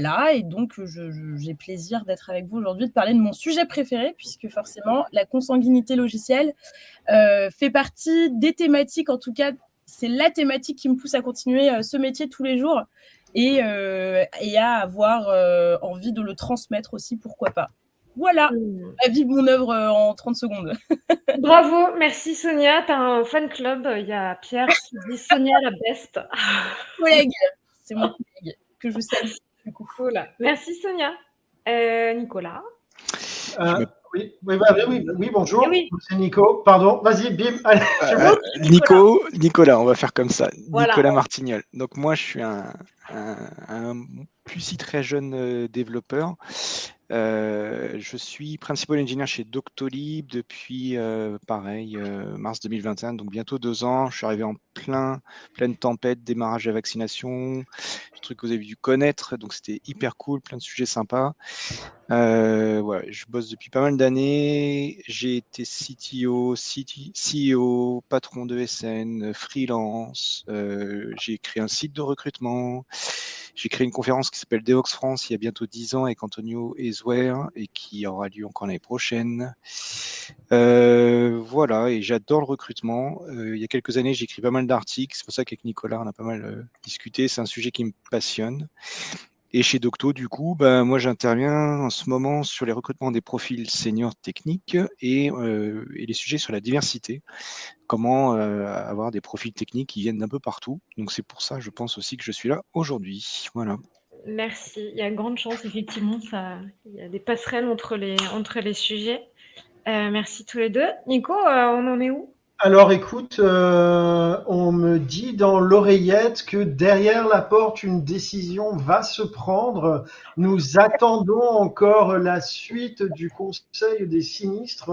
là et donc j'ai plaisir d'être avec vous aujourd'hui, de parler de mon sujet préféré puisque forcément la consanguinité logicielle fait partie des thématiques, en tout cas c'est la thématique qui me pousse à continuer ce métier tous les jours et à avoir envie de le transmettre aussi, pourquoi pas. Voilà, ma vie, mon œuvre en 30 secondes. Bravo, merci Sonia, tu as un fan club, il y a Pierre qui dit Sonia la best. Collègue, c'est mon collègue que je salue du coup. Cool, merci Sonia. Nicolas. Oui, bonjour, Oui. c'est Nico. Pardon, vas-y, bim. Allez, Nicolas, on va faire comme ça. Voilà. Nicolas Martignol. Donc moi, je suis un plus si très jeune développeur. Je suis principal engineer chez Doctolib depuis, mars 2021, donc bientôt 2 ans. Je suis arrivé en pleine tempête, démarrage de la vaccination, le truc que vous avez dû connaître, donc c'était hyper cool, plein de sujets sympas. Je bosse depuis pas mal d'années. J'ai été CTO, CEO, patron de SN, freelance. J'ai créé un site de recrutement. J'ai créé une conférence qui s'appelle Devox France il y a bientôt 10 ans avec Antonio Ezouer et qui aura lieu encore l'année prochaine. Et j'adore le recrutement. Il y a quelques années, j'ai écrit pas mal d'articles. C'est pour ça qu'avec Nicolas, on a pas mal discuté. C'est un sujet qui me passionne. Et chez Docto, du coup, moi, j'interviens en ce moment sur les recrutements des profils seniors techniques et les sujets sur la diversité. Comment avoir des profils techniques qui viennent d'un peu partout. Donc, c'est pour ça, je pense aussi que je suis là aujourd'hui. Voilà. Merci. Il y a grande chance, effectivement, il y a des passerelles entre les sujets. Merci tous les deux. Nico, on en est où ? Alors écoute, on me dit dans l'oreillette que derrière la porte, une décision va se prendre. Nous attendons encore la suite du Conseil des sinistres,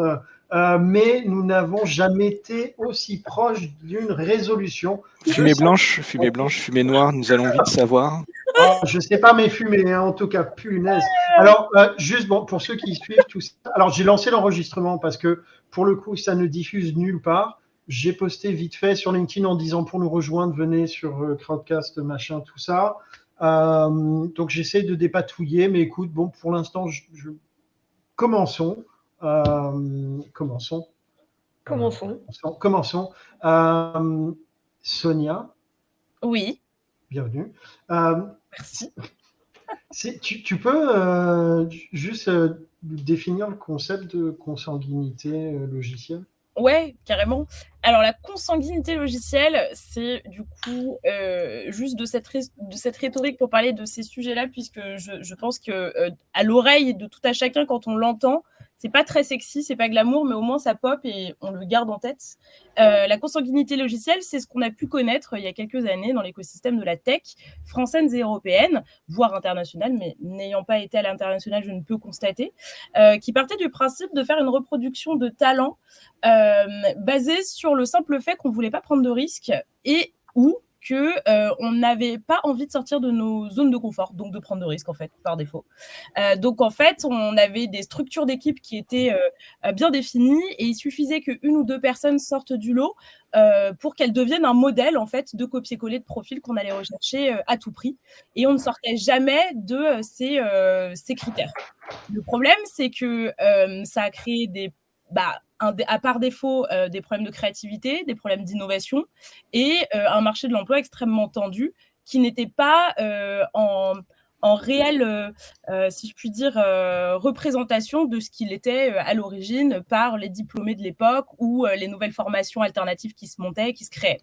mais nous n'avons jamais été aussi proches d'une résolution. Fumée blanche, fumée noire, nous allons vite savoir. Oh, je sais pas mes fumées, hein, en tout cas, punaise. Alors, juste pour ceux qui suivent tout ça, alors j'ai lancé l'enregistrement parce que pour le coup, ça ne diffuse nulle part. J'ai posté vite fait sur LinkedIn en disant pour nous rejoindre, venez sur Crowdcast, machin, tout ça. Donc j'essaie de dépatouiller, mais écoute, bon, pour l'instant, commençons. Commençons. Sonia. Oui. Bienvenue. Merci. Tu peux juste définir le concept de consanguinité logicielle ? Ouais, carrément. Alors la consanguinité logicielle, c'est du coup juste de cette rhétorique pour parler de ces sujets-là, puisque je pense que à l'oreille de tout à chacun, quand on l'entend, c'est pas très sexy, c'est pas glamour, mais au moins ça pop et on le garde en tête. La consanguinité logicielle, c'est ce qu'on a pu connaître il y a quelques années dans l'écosystème de la tech française et européenne, voire internationale, mais n'ayant pas été à l'international, je ne peux constater, qui partait du principe de faire une reproduction de talents basée sur le simple fait qu'on ne voulait pas prendre de risques et ou qu'on n'avait pas envie de sortir de nos zones de confort, donc de prendre de risques en fait, par défaut. Donc en fait, on avait des structures d'équipe qui étaient bien définies et il suffisait qu'une ou deux personnes sortent du lot pour qu'elles deviennent un modèle en fait de copier-coller de profil qu'on allait rechercher à tout prix. Et on ne sortait jamais de ces critères. Le problème, c'est que ça a créé à part défaut, des problèmes de créativité, des problèmes d'innovation et un marché de l'emploi extrêmement tendu qui n'était pas en réelle, si je puis dire, représentation de ce qu'il était à l'origine par les diplômés de l'époque ou les nouvelles formations alternatives qui se montaient, qui se créaient.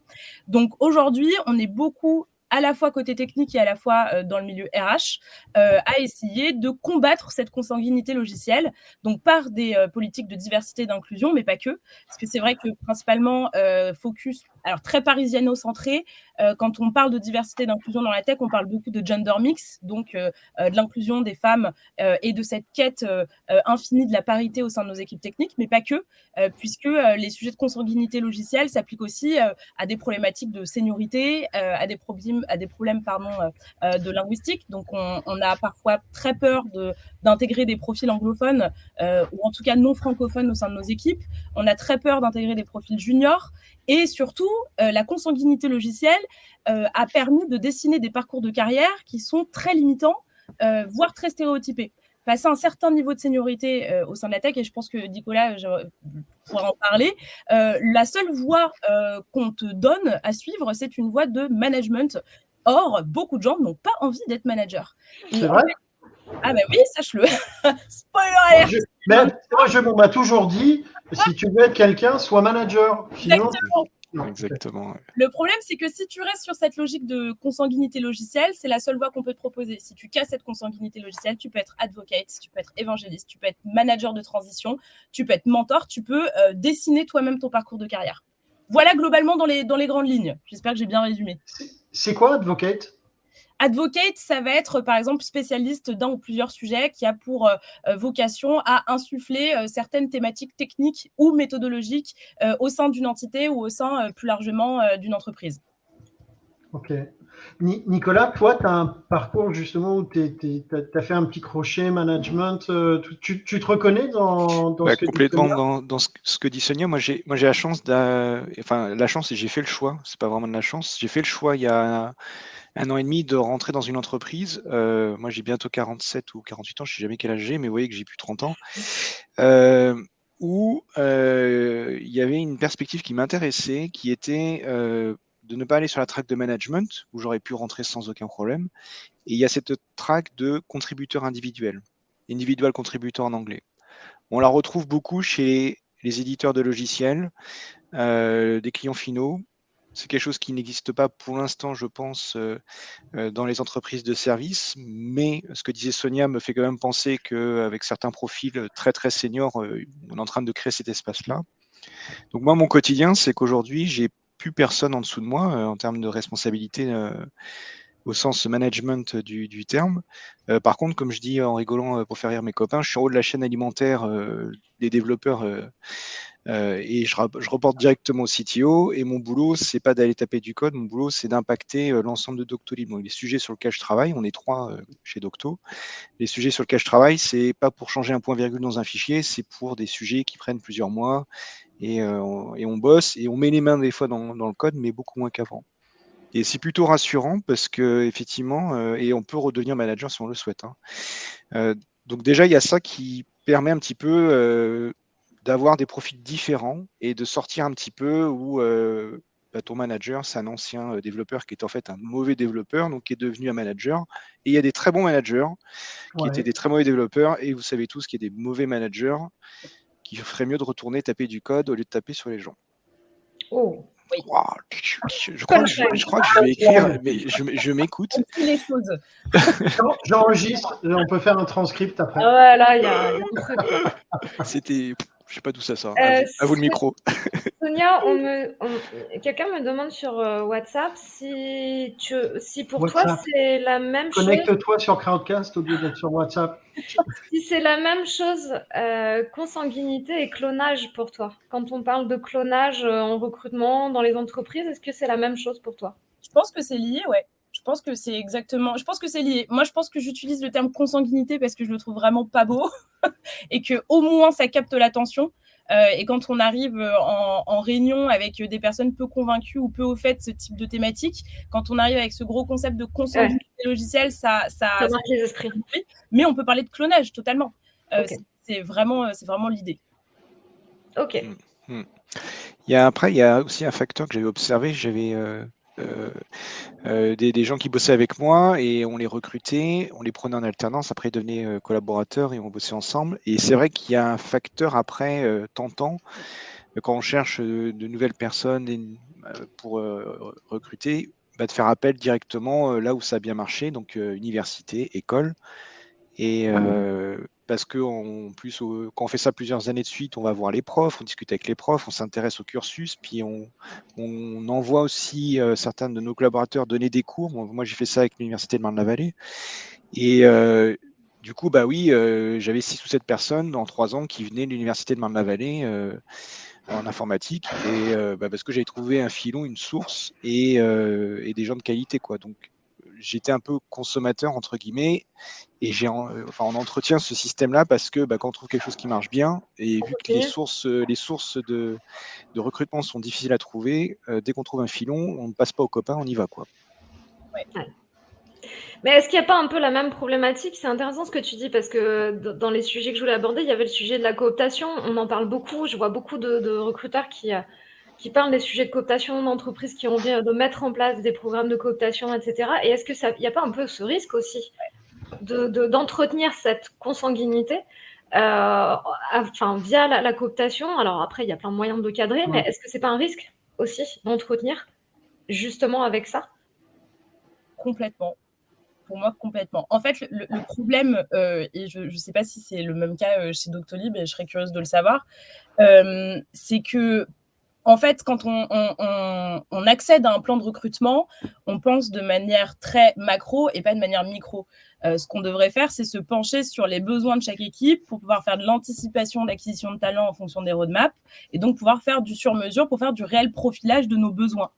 Donc aujourd'hui, on est beaucoup à la fois côté technique et à la fois dans le milieu RH, à essayer de combattre cette consanguinité logicielle, donc par des politiques de diversité et d'inclusion, mais pas que, parce que c'est vrai que principalement focus, alors très parisiano-centré, quand on parle de diversité et d'inclusion dans la tech, on parle beaucoup de gender mix, donc de l'inclusion des femmes et de cette quête infinie de la parité au sein de nos équipes techniques, mais pas que, puisque les sujets de consanguinité logicielle s'appliquent aussi à des problématiques de seniorité, à des problèmes de linguistique. Donc, on a parfois très peur d'intégrer des profils anglophones ou en tout cas non francophones au sein de nos équipes. On a très peur d'intégrer des profils juniors. Et surtout, la consanguinité logicielle a permis de dessiner des parcours de carrière qui sont très limitants voire très stéréotypée. Passer un certain niveau de seniorité au sein de la tech, et je pense que Nicolas pourra en parler, la seule voie qu'on te donne à suivre, c'est une voie de management. Or, beaucoup de gens n'ont pas envie d'être manager. C'est vrai? Ah ben oui, sache-le. Spoiler alert. Mais on m'a toujours dit, si tu veux être quelqu'un, sois manager. Sinon, Exactement. non. Exactement. Le problème, c'est que si tu restes sur cette logique de consanguinité logicielle, c'est la seule voie qu'on peut te proposer. Si tu casses cette consanguinité logicielle, tu peux être advocate, tu peux être évangéliste, tu peux être manager de transition, tu peux être mentor, tu peux dessiner toi-même ton parcours de carrière. Voilà globalement dans les grandes lignes. J'espère que j'ai bien résumé. C'est quoi advocate? Advocate, ça va être par exemple spécialiste d'un ou plusieurs sujets qui a pour vocation à insuffler certaines thématiques techniques ou méthodologiques au sein d'une entité ou au sein plus largement d'une entreprise. Ok. Nicolas, toi, tu as un parcours justement où tu as fait un petit crochet management. Tu te reconnais dans ce que complètement dit Sonia? dans ce que dit Sonia. Moi, j'ai la chance, la chance, et j'ai fait le choix. C'est pas vraiment de la chance. J'ai fait le choix il y a 1 an et demi de rentrer dans une entreprise. Moi, j'ai bientôt 47 ou 48 ans. Je sais jamais quel âge j'ai, mais vous voyez que j'ai plus 30 ans. Où il y avait une perspective qui m'intéressait, qui était de ne pas aller sur la track de management, où j'aurais pu rentrer sans aucun problème. Et il y a cette track de contributeur individuel, individual contributor en anglais. On la retrouve beaucoup chez les éditeurs de logiciels, des clients finaux. C'est quelque chose qui n'existe pas pour l'instant, je pense, dans les entreprises de services. Mais ce que disait Sonia me fait quand même penser qu'avec certains profils très très seniors, on est en train de créer cet espace-là. Donc moi, mon quotidien, c'est qu'aujourd'hui, j'ai plus personne en dessous de moi en termes de responsabilité au sens management du terme. Par contre, comme je dis en rigolant pour faire rire mes copains, je suis en haut de la chaîne alimentaire des développeurs et je reporte directement au CTO. Et mon boulot, c'est pas d'aller taper du code, mon boulot, c'est d'impacter l'ensemble de Doctolib. Donc, les sujets sur lesquels je travaille, on est 3 chez Docto. Les sujets sur lesquels je travaille, c'est pas pour changer un point-virgule dans un fichier, c'est pour des sujets qui prennent plusieurs mois. Et on bosse et on met les mains des fois dans le code, mais beaucoup moins qu'avant. Et c'est plutôt rassurant parce que effectivement, et on peut redevenir manager si on le souhaite. Donc déjà, il y a ça qui permet un petit peu d'avoir des profils différents et de sortir un petit peu où ton manager, c'est un ancien développeur qui est en fait un mauvais développeur, donc qui est devenu un manager. Et il y a des très bons managers qui étaient des très mauvais développeurs, et vous savez tous qu'il y a des mauvais managers qui feraient mieux de retourner taper du code au lieu de taper sur les gens. Oh. Oui. Wow. Je crois que je vais écrire, mais je m'écoute. Les choses. J'enregistre, on peut faire un transcript après. Ah ouais, là, il y a un truc. C'était, je sais pas d'où ça sort. À vous le micro. Sonia, quelqu'un me demande sur WhatsApp si pour toi WhatsApp. c'est la même chose. Connecte-toi sur Crowdcast au lieu d'être sur WhatsApp. Si c'est la même chose, consanguinité et clonage pour toi. Quand on parle de clonage en recrutement dans les entreprises, est-ce que c'est la même chose pour toi? Je pense que c'est lié, ouais. Je pense que c'est exactement. Je pense que c'est lié. Moi, je pense que j'utilise le terme consanguinité parce que je le trouve vraiment pas beau et que au moins ça capte l'attention. Et quand on arrive en réunion avec des personnes peu convaincues ou peu au fait de ce type de thématique, quand on arrive avec ce gros concept de consanguinité logicielle, ça marque les esprits. Mais on peut parler de clonage totalement. Okay. C'est vraiment l'idée. Ok. Il y a aussi un facteur que j'avais observé. J'avais des gens qui bossaient avec moi et on les recrutait, on les prenait en alternance, après ils devenaient collaborateurs et on bossait ensemble. Et c'est vrai qu'il y a un facteur après tentant quand on cherche de nouvelles personnes pour recruter, de faire appel directement là où ça a bien marché, donc université, école. Et parce que en plus, quand on fait ça plusieurs années de suite, on va voir les profs, on discute avec les profs, on s'intéresse au cursus, puis on envoie aussi certains de nos collaborateurs donner des cours. Bon, moi, j'ai fait ça avec l'université de Marne-la-Vallée. Et du coup, oui, j'avais 6 ou 7 personnes en 3 ans qui venaient de l'université de Marne-la-Vallée en informatique, et parce que j'avais trouvé un filon, une source, et des gens de qualité, quoi. Donc, j'étais un peu consommateur entre guillemets, et on entretient ce système-là parce que quand on trouve quelque chose qui marche bien, et vu que les sources de recrutement sont difficiles à trouver, dès qu'on trouve un filon, on ne passe pas aux copains, on y va, quoi. Ouais. Mais est-ce qu'il n'y a pas un peu la même problématique? C'est intéressant ce que tu dis parce que dans les sujets que je voulais aborder, il y avait le sujet de la cooptation. On en parle beaucoup. Je vois beaucoup de recruteurs qui parlent des sujets de cooptation, d'entreprises qui ont envie de mettre en place des programmes de cooptation, etc. Et est-ce que il n'y a pas un peu ce risque aussi d'entretenir cette consanguinité via la cooptation? Alors après, il y a plein de moyens de cadrer, mais est-ce que c'est pas un risque aussi d'entretenir justement avec ça? Complètement. Pour moi, complètement. En fait, le problème, et je ne sais pas si c'est le même cas chez Doctolib, et je serais curieuse de le savoir, c'est que, en fait, quand on accède à un plan de recrutement, on pense de manière très macro et pas de manière micro. Ce qu'on devrait faire, c'est se pencher sur les besoins de chaque équipe pour pouvoir faire de l'anticipation d'acquisition de talents en fonction des roadmaps et donc pouvoir faire du sur-mesure pour faire du réel profilage de nos besoins.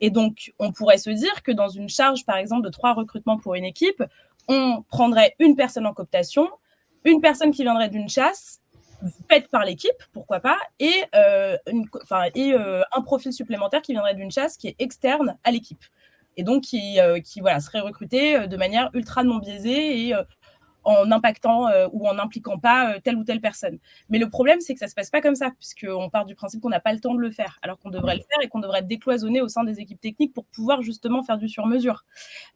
Et donc, on pourrait se dire que dans une charge, par exemple, de 3 recrutements pour une équipe, on prendrait une personne en cooptation, une personne qui viendrait d'une chasse, faite par l'équipe, pourquoi pas, et un profil supplémentaire qui viendrait d'une chasse qui est externe à l'équipe. Et donc, qui serait recruté de manière ultra non biaisée et en impactant ou en impliquant pas telle ou telle personne. Mais le problème, c'est que ça se passe pas comme ça, puisqu'on part du principe qu'on n'a pas le temps de le faire, alors qu'on devrait le faire et qu'on devrait décloisonner au sein des équipes techniques pour pouvoir justement faire du sur-mesure.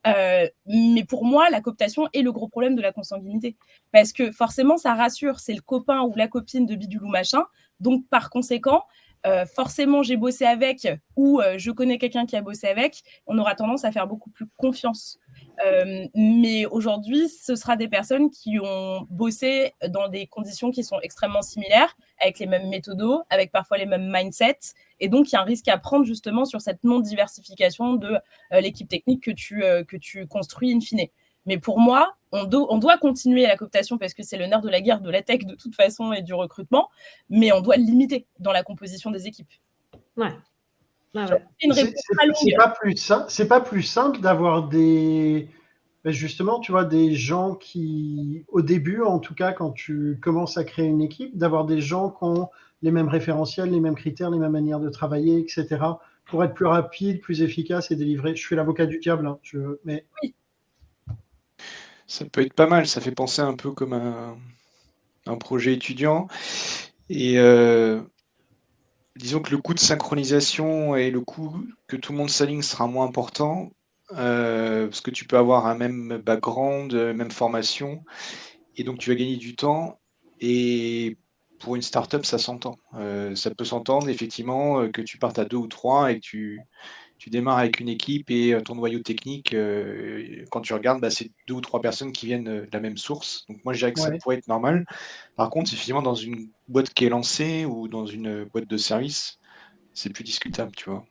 Mais pour moi, la cooptation est le gros problème de la consanguinité, parce que forcément, ça rassure, c'est le copain ou la copine de bidule ou machin, donc par conséquent, forcément j'ai bossé avec ou je connais quelqu'un qui a bossé avec, on aura tendance à faire beaucoup plus confiance. Mais aujourd'hui, ce sera des personnes qui ont bossé dans des conditions qui sont extrêmement similaires, avec les mêmes méthodos, avec parfois les mêmes mindsets. Et donc, il y a un risque à prendre justement sur cette non-diversification de l'équipe technique que tu construis in fine. Mais pour moi, on doit continuer la cooptation parce que c'est le nerf de la guerre de la tech de toute façon et du recrutement, mais on doit le limiter dans la composition des équipes. Ouais. C'est pas plus simple d'avoir justement, tu vois, des gens qui, au début, en tout cas, quand tu commences à créer une équipe, d'avoir des gens qui ont les mêmes référentiels, les mêmes critères, les mêmes manières de travailler, etc., pour être plus rapide, plus efficace et délivrer. Je suis l'avocat du diable, hein, mais oui. Ça peut être pas mal, ça fait penser un peu comme un projet étudiant. Et disons que le coût de synchronisation et le coût que tout le monde s'aligne sera moins important, parce que tu peux avoir un même background, même formation, et donc tu vas gagner du temps. Et pour une startup, ça s'entend. Ça peut s'entendre effectivement que tu partes à 2 ou 3 et que tu démarres avec une équipe et ton noyau technique, quand tu regardes, c'est 2 ou 3 personnes qui viennent de la même source. Donc moi, je dirais que ça ouais. pourrait être normal. Par contre, effectivement, dans une boîte qui est lancée ou dans une boîte de service, c'est plus discutable, tu vois.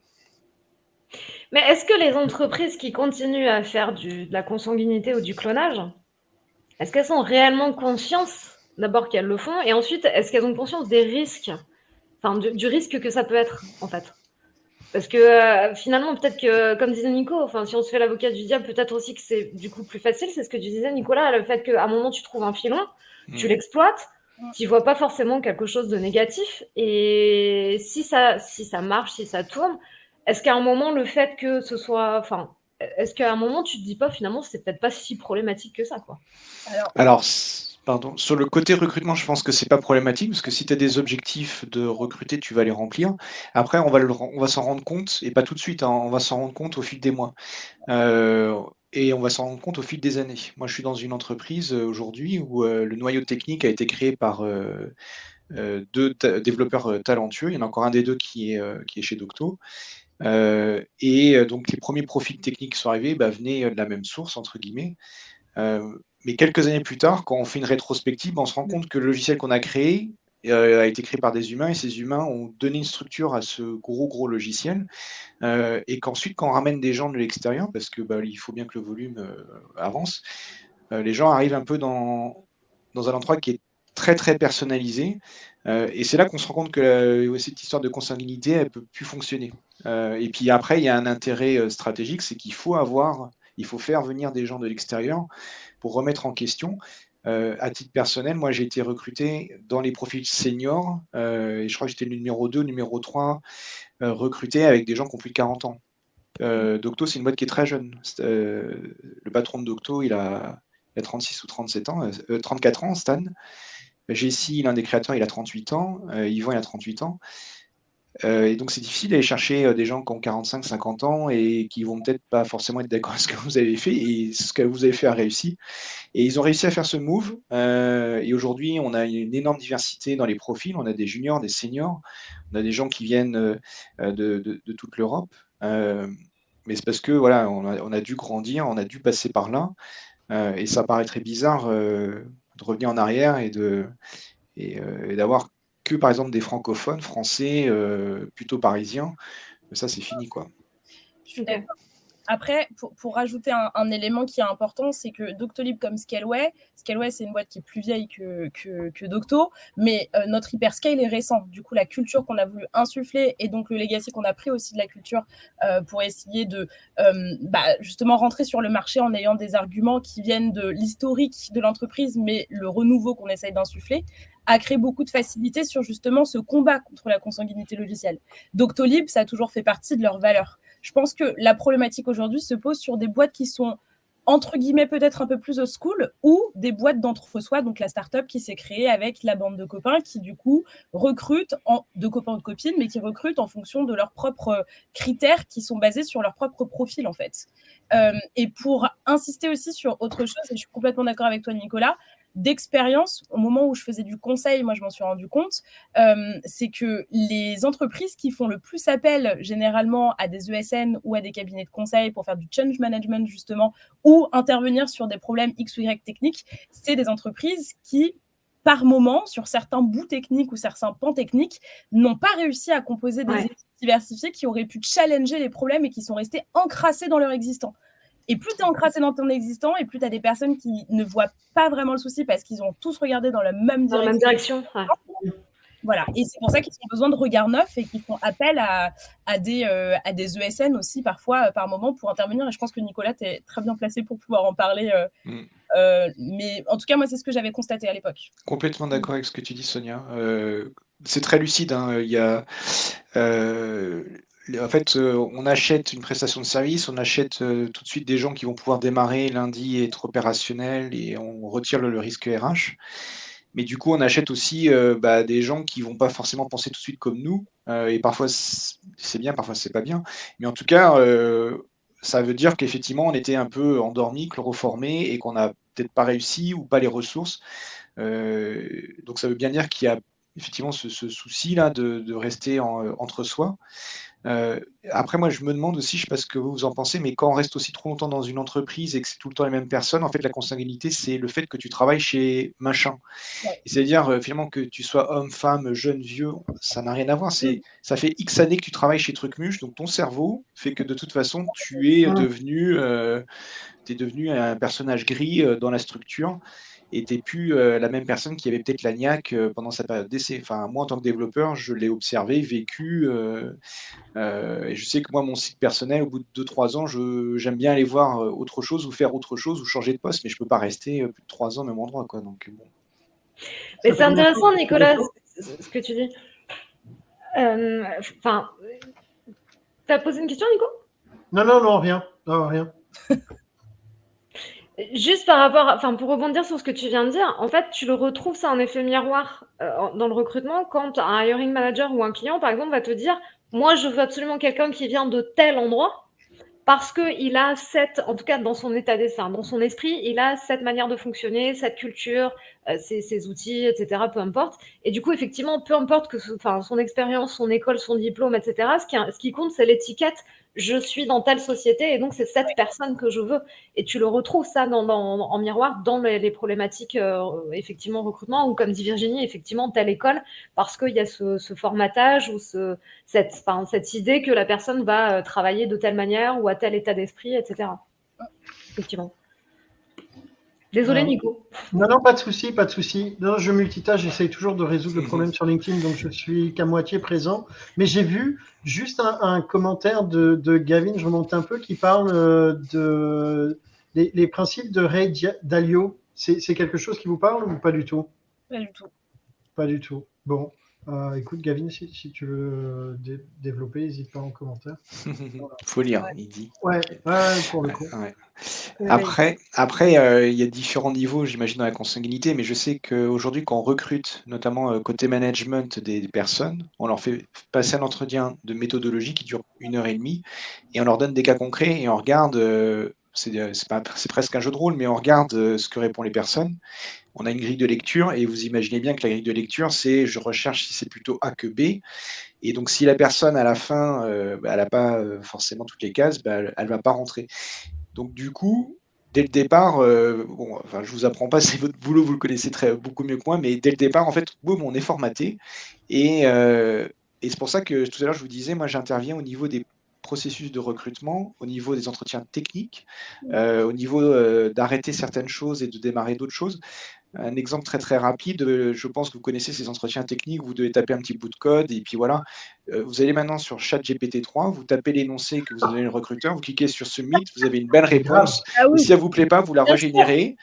Mais est-ce que les entreprises qui continuent à faire de la consanguinité ou du clonage, est-ce qu'elles ont réellement conscience d'abord qu'elles le font et ensuite est-ce qu'elles ont conscience des risques, enfin du risque que ça peut être en fait? Parce que finalement, peut-être que, comme disait Nico, enfin, si on se fait l'avocat du diable, peut-être aussi que c'est du coup plus facile. C'est ce que tu disais, Nicolas, le fait qu'à un moment tu trouves un filon, tu l'exploites, tu vois pas forcément quelque chose de négatif. Et si ça marche, si ça tourne, est-ce qu'à un moment le fait que ce soit, enfin, est-ce qu'à un moment tu te dis pas finalement c'est peut-être pas si problématique que ça, quoi? Alors, pardon, sur le côté recrutement, je pense que c'est pas problématique parce que si tu as des objectifs de recruter, tu vas les remplir. Après, on va s'en rendre compte, et pas tout de suite, hein, on va s'en rendre compte au fil des mois. Et on va s'en rendre compte au fil des années. Moi, je suis dans une entreprise aujourd'hui où le noyau technique a été créé par 2 développeurs talentueux. Il y en a encore un des 2 qui est chez Docto. Donc les premiers profils techniques qui sont arrivés venaient de la même source, entre guillemets. Mais quelques années plus tard, quand on fait une rétrospective, on se rend compte que le logiciel qu'on a créé a été créé par des humains et ces humains ont donné une structure à ce gros logiciel. Et qu'ensuite, quand on ramène des gens de l'extérieur, parce que il faut bien que le volume avance, les gens arrivent un peu dans un endroit qui est très personnalisé. Et c'est là qu'on se rend compte que cette histoire de consanguinité, elle peut plus fonctionner. Et puis après, il y a un intérêt stratégique, c'est qu'il faut faire venir des gens de l'extérieur pour remettre en question. À titre personnel, moi j'ai été recruté dans les profils seniors, et je crois que j'étais le numéro 2, numéro 3, recruté avec des gens qui ont plus de 40 ans. Docto, c'est une boîte qui est très jeune. Le patron de Docto, il a 36 ou 37 ans, 34 ans, Stan. Jessie, l'un des créateurs, il a 38 ans. Yvan, il a 38 ans. Et donc, c'est difficile d'aller chercher des gens qui ont 45, 50 ans et qui vont peut-être pas forcément être d'accord avec ce que vous avez fait. Et ce que vous avez fait a réussi. Et ils ont réussi à faire ce move. Et aujourd'hui, on a une énorme diversité dans les profils. On a des juniors, des seniors. On a des gens qui viennent de toute l'Europe. Mais c'est parce que voilà, on a dû grandir, on a dû passer par là. Et ça paraîtrait bizarre de revenir en arrière et d'avoir que, par exemple, des francophones, français, plutôt parisiens. Mais ça, c'est fini, quoi. Je suis d'accord. Après, pour rajouter un élément qui est important, c'est que Doctolib comme Scaleway, c'est une boîte qui est plus vieille que Docto, mais notre hyperscale est récent. Du coup, la culture qu'on a voulu insuffler et donc le legacy qu'on a pris aussi de la culture pour essayer de justement rentrer sur le marché en ayant des arguments qui viennent de l'historique de l'entreprise, mais le renouveau qu'on essaye d'insuffler, a créé beaucoup de facilité sur justement ce combat contre la consanguinité logicielle. Doctolib, ça a toujours fait partie de leurs valeurs. Je pense que la problématique aujourd'hui se pose sur des boîtes qui sont entre guillemets peut-être un peu plus old school ou des boîtes d'entre-soi, donc la start-up qui s'est créée avec la bande de copains qui du coup recrutent de copains ou de copines, mais qui recrutent en fonction de leurs propres critères qui sont basés sur leur propre profil en fait. Et pour insister aussi sur autre chose, et je suis complètement d'accord avec toi Nicolas, d'expérience, au moment où je faisais du conseil, moi je m'en suis rendu compte, c'est que les entreprises qui font le plus appel généralement à des ESN ou à des cabinets de conseil pour faire du change management justement, ou intervenir sur des problèmes X ou Y techniques, c'est des entreprises qui, par moment, sur certains bouts techniques ou certains pans techniques, n'ont pas réussi à composer des équipes diversifiées qui auraient pu challenger les problèmes et qui sont restés encrassés dans leur existant. Et plus tu es encrassé dans ton existant, et plus tu as des personnes qui ne voient pas vraiment le souci parce qu'ils ont tous regardé dans la même direction. Voilà. Et c'est pour ça qu'ils ont besoin de regards neufs et qu'ils font appel à des ESN aussi parfois, par moment, pour intervenir. Et je pense que Nicolas, tu es très bien placé pour pouvoir en parler. Mais en tout cas, moi, c'est ce que j'avais constaté à l'époque. Complètement d'accord avec ce que tu dis, Sonia. C'est très lucide. Hein. Il y a, en fait, on achète une prestation de service, on achète tout de suite des gens qui vont pouvoir démarrer lundi et être opérationnels et on retire le risque RH. Mais du coup, on achète aussi des gens qui vont pas forcément penser tout de suite comme nous. Et parfois, c'est bien, parfois, c'est pas bien. Mais en tout cas, ça veut dire qu'effectivement, on était un peu endormi, chloroformé et qu'on n'a peut-être pas réussi ou pas les ressources. Donc, ça veut bien dire qu'il y a effectivement ce souci-là de rester entre soi. Après, moi, je me demande aussi, je ne sais pas ce que vous en pensez, mais quand on reste aussi trop longtemps dans une entreprise et que c'est tout le temps les mêmes personnes, en fait, la consanguinité, c'est le fait que tu travailles chez machin. Ouais. C'est-à-dire, finalement, que tu sois homme, femme, jeune, vieux, ça n'a rien à voir. Ça fait X années que tu travailles chez Trucmuche, donc ton cerveau fait que de toute façon, tu es devenu un personnage gris dans la structure. Et tu n'es plus la même personne qui avait peut-être la niaque pendant sa période d'essai. Enfin, moi, en tant que développeur, je l'ai observé, vécu. Et je sais que moi, mon site personnel, au bout de 2-3 ans, j'aime bien aller voir autre chose ou faire autre chose ou changer de poste, mais je ne peux pas rester plus de 3 ans au même endroit. Quoi. Donc, bon. Mais c'est intéressant, Nicolas, ce que tu dis. Tu as posé une question, Nico ? Non, rien. Non, rien. Juste par rapport, pour rebondir sur ce que tu viens de dire, en fait, tu le retrouves ça en effet miroir dans le recrutement quand un hiring manager ou un client, par exemple, va te dire « Moi, je veux absolument quelqu'un qui vient de tel endroit ». Parce qu'il a en tout cas dans son état d'esprit, dans son esprit, il a cette manière de fonctionner, cette culture, ses outils, etc., peu importe. Et du coup, effectivement, peu importe que son expérience, son école, son diplôme, etc., ce qui compte, c'est l'étiquette « je suis dans telle société et donc c'est cette personne que je veux ». Et tu le retrouves ça en miroir dans les problématiques, effectivement, recrutement, ou comme dit Virginie, effectivement, telle école, parce qu'il y a ce formatage ou cette idée que la personne va travailler de telle manière ou à tel état d'esprit, etc. Effectivement. Désolé, Nico. Non, pas de souci. Non, je multitâche, j'essaye toujours de résoudre le problème sur LinkedIn, donc je suis qu'à moitié présent. Mais j'ai vu juste un commentaire de Gavin, je remonte un peu, qui parle les principes de Ray Dalio. C'est quelque chose qui vous parle ou pas du tout ? Pas du tout. Pas du tout. Bon. Écoute, Gavin, si tu veux développer, n'hésite pas en commentaire. Faut lire, Ouais. il dit. Ouais, Ok. ouais, pour le Ouais, coup. ouais. Ouais. Après, il y a différents niveaux, j'imagine, dans la consanguinité, mais je sais qu'aujourd'hui, quand on recrute, notamment côté management des personnes, on leur fait passer un entretien de méthodologie qui dure 1 heure et demie, et on leur donne des cas concrets et on regarde, c'est presque un jeu de rôle, mais on regarde ce que répondent les personnes. On a une grille de lecture et vous imaginez bien que la grille de lecture, c'est je recherche si c'est plutôt A que B. Et donc, si la personne à la fin, elle n'a pas forcément toutes les cases, bah, elle ne va pas rentrer. Donc du coup, dès le départ, bon, enfin, je vous apprends pas, c'est votre boulot, vous le connaissez beaucoup mieux que moi, mais dès le départ, en fait, boum, on est formaté. Et c'est pour ça que tout à l'heure, je vous disais, moi, j'interviens au niveau des processus de recrutement, au niveau des entretiens techniques, au niveau d'arrêter certaines choses et de démarrer d'autres choses. Un exemple très très rapide, je pense que vous connaissez ces entretiens techniques, vous devez taper un petit bout de code et puis voilà. Vous allez maintenant sur ChatGPT 3, vous tapez l'énoncé que vous a donné le recruteur, vous cliquez sur Submit, vous avez une belle Grave. réponse Ah et oui, si elle vous plaît pas, vous la bien sûr. régénérez.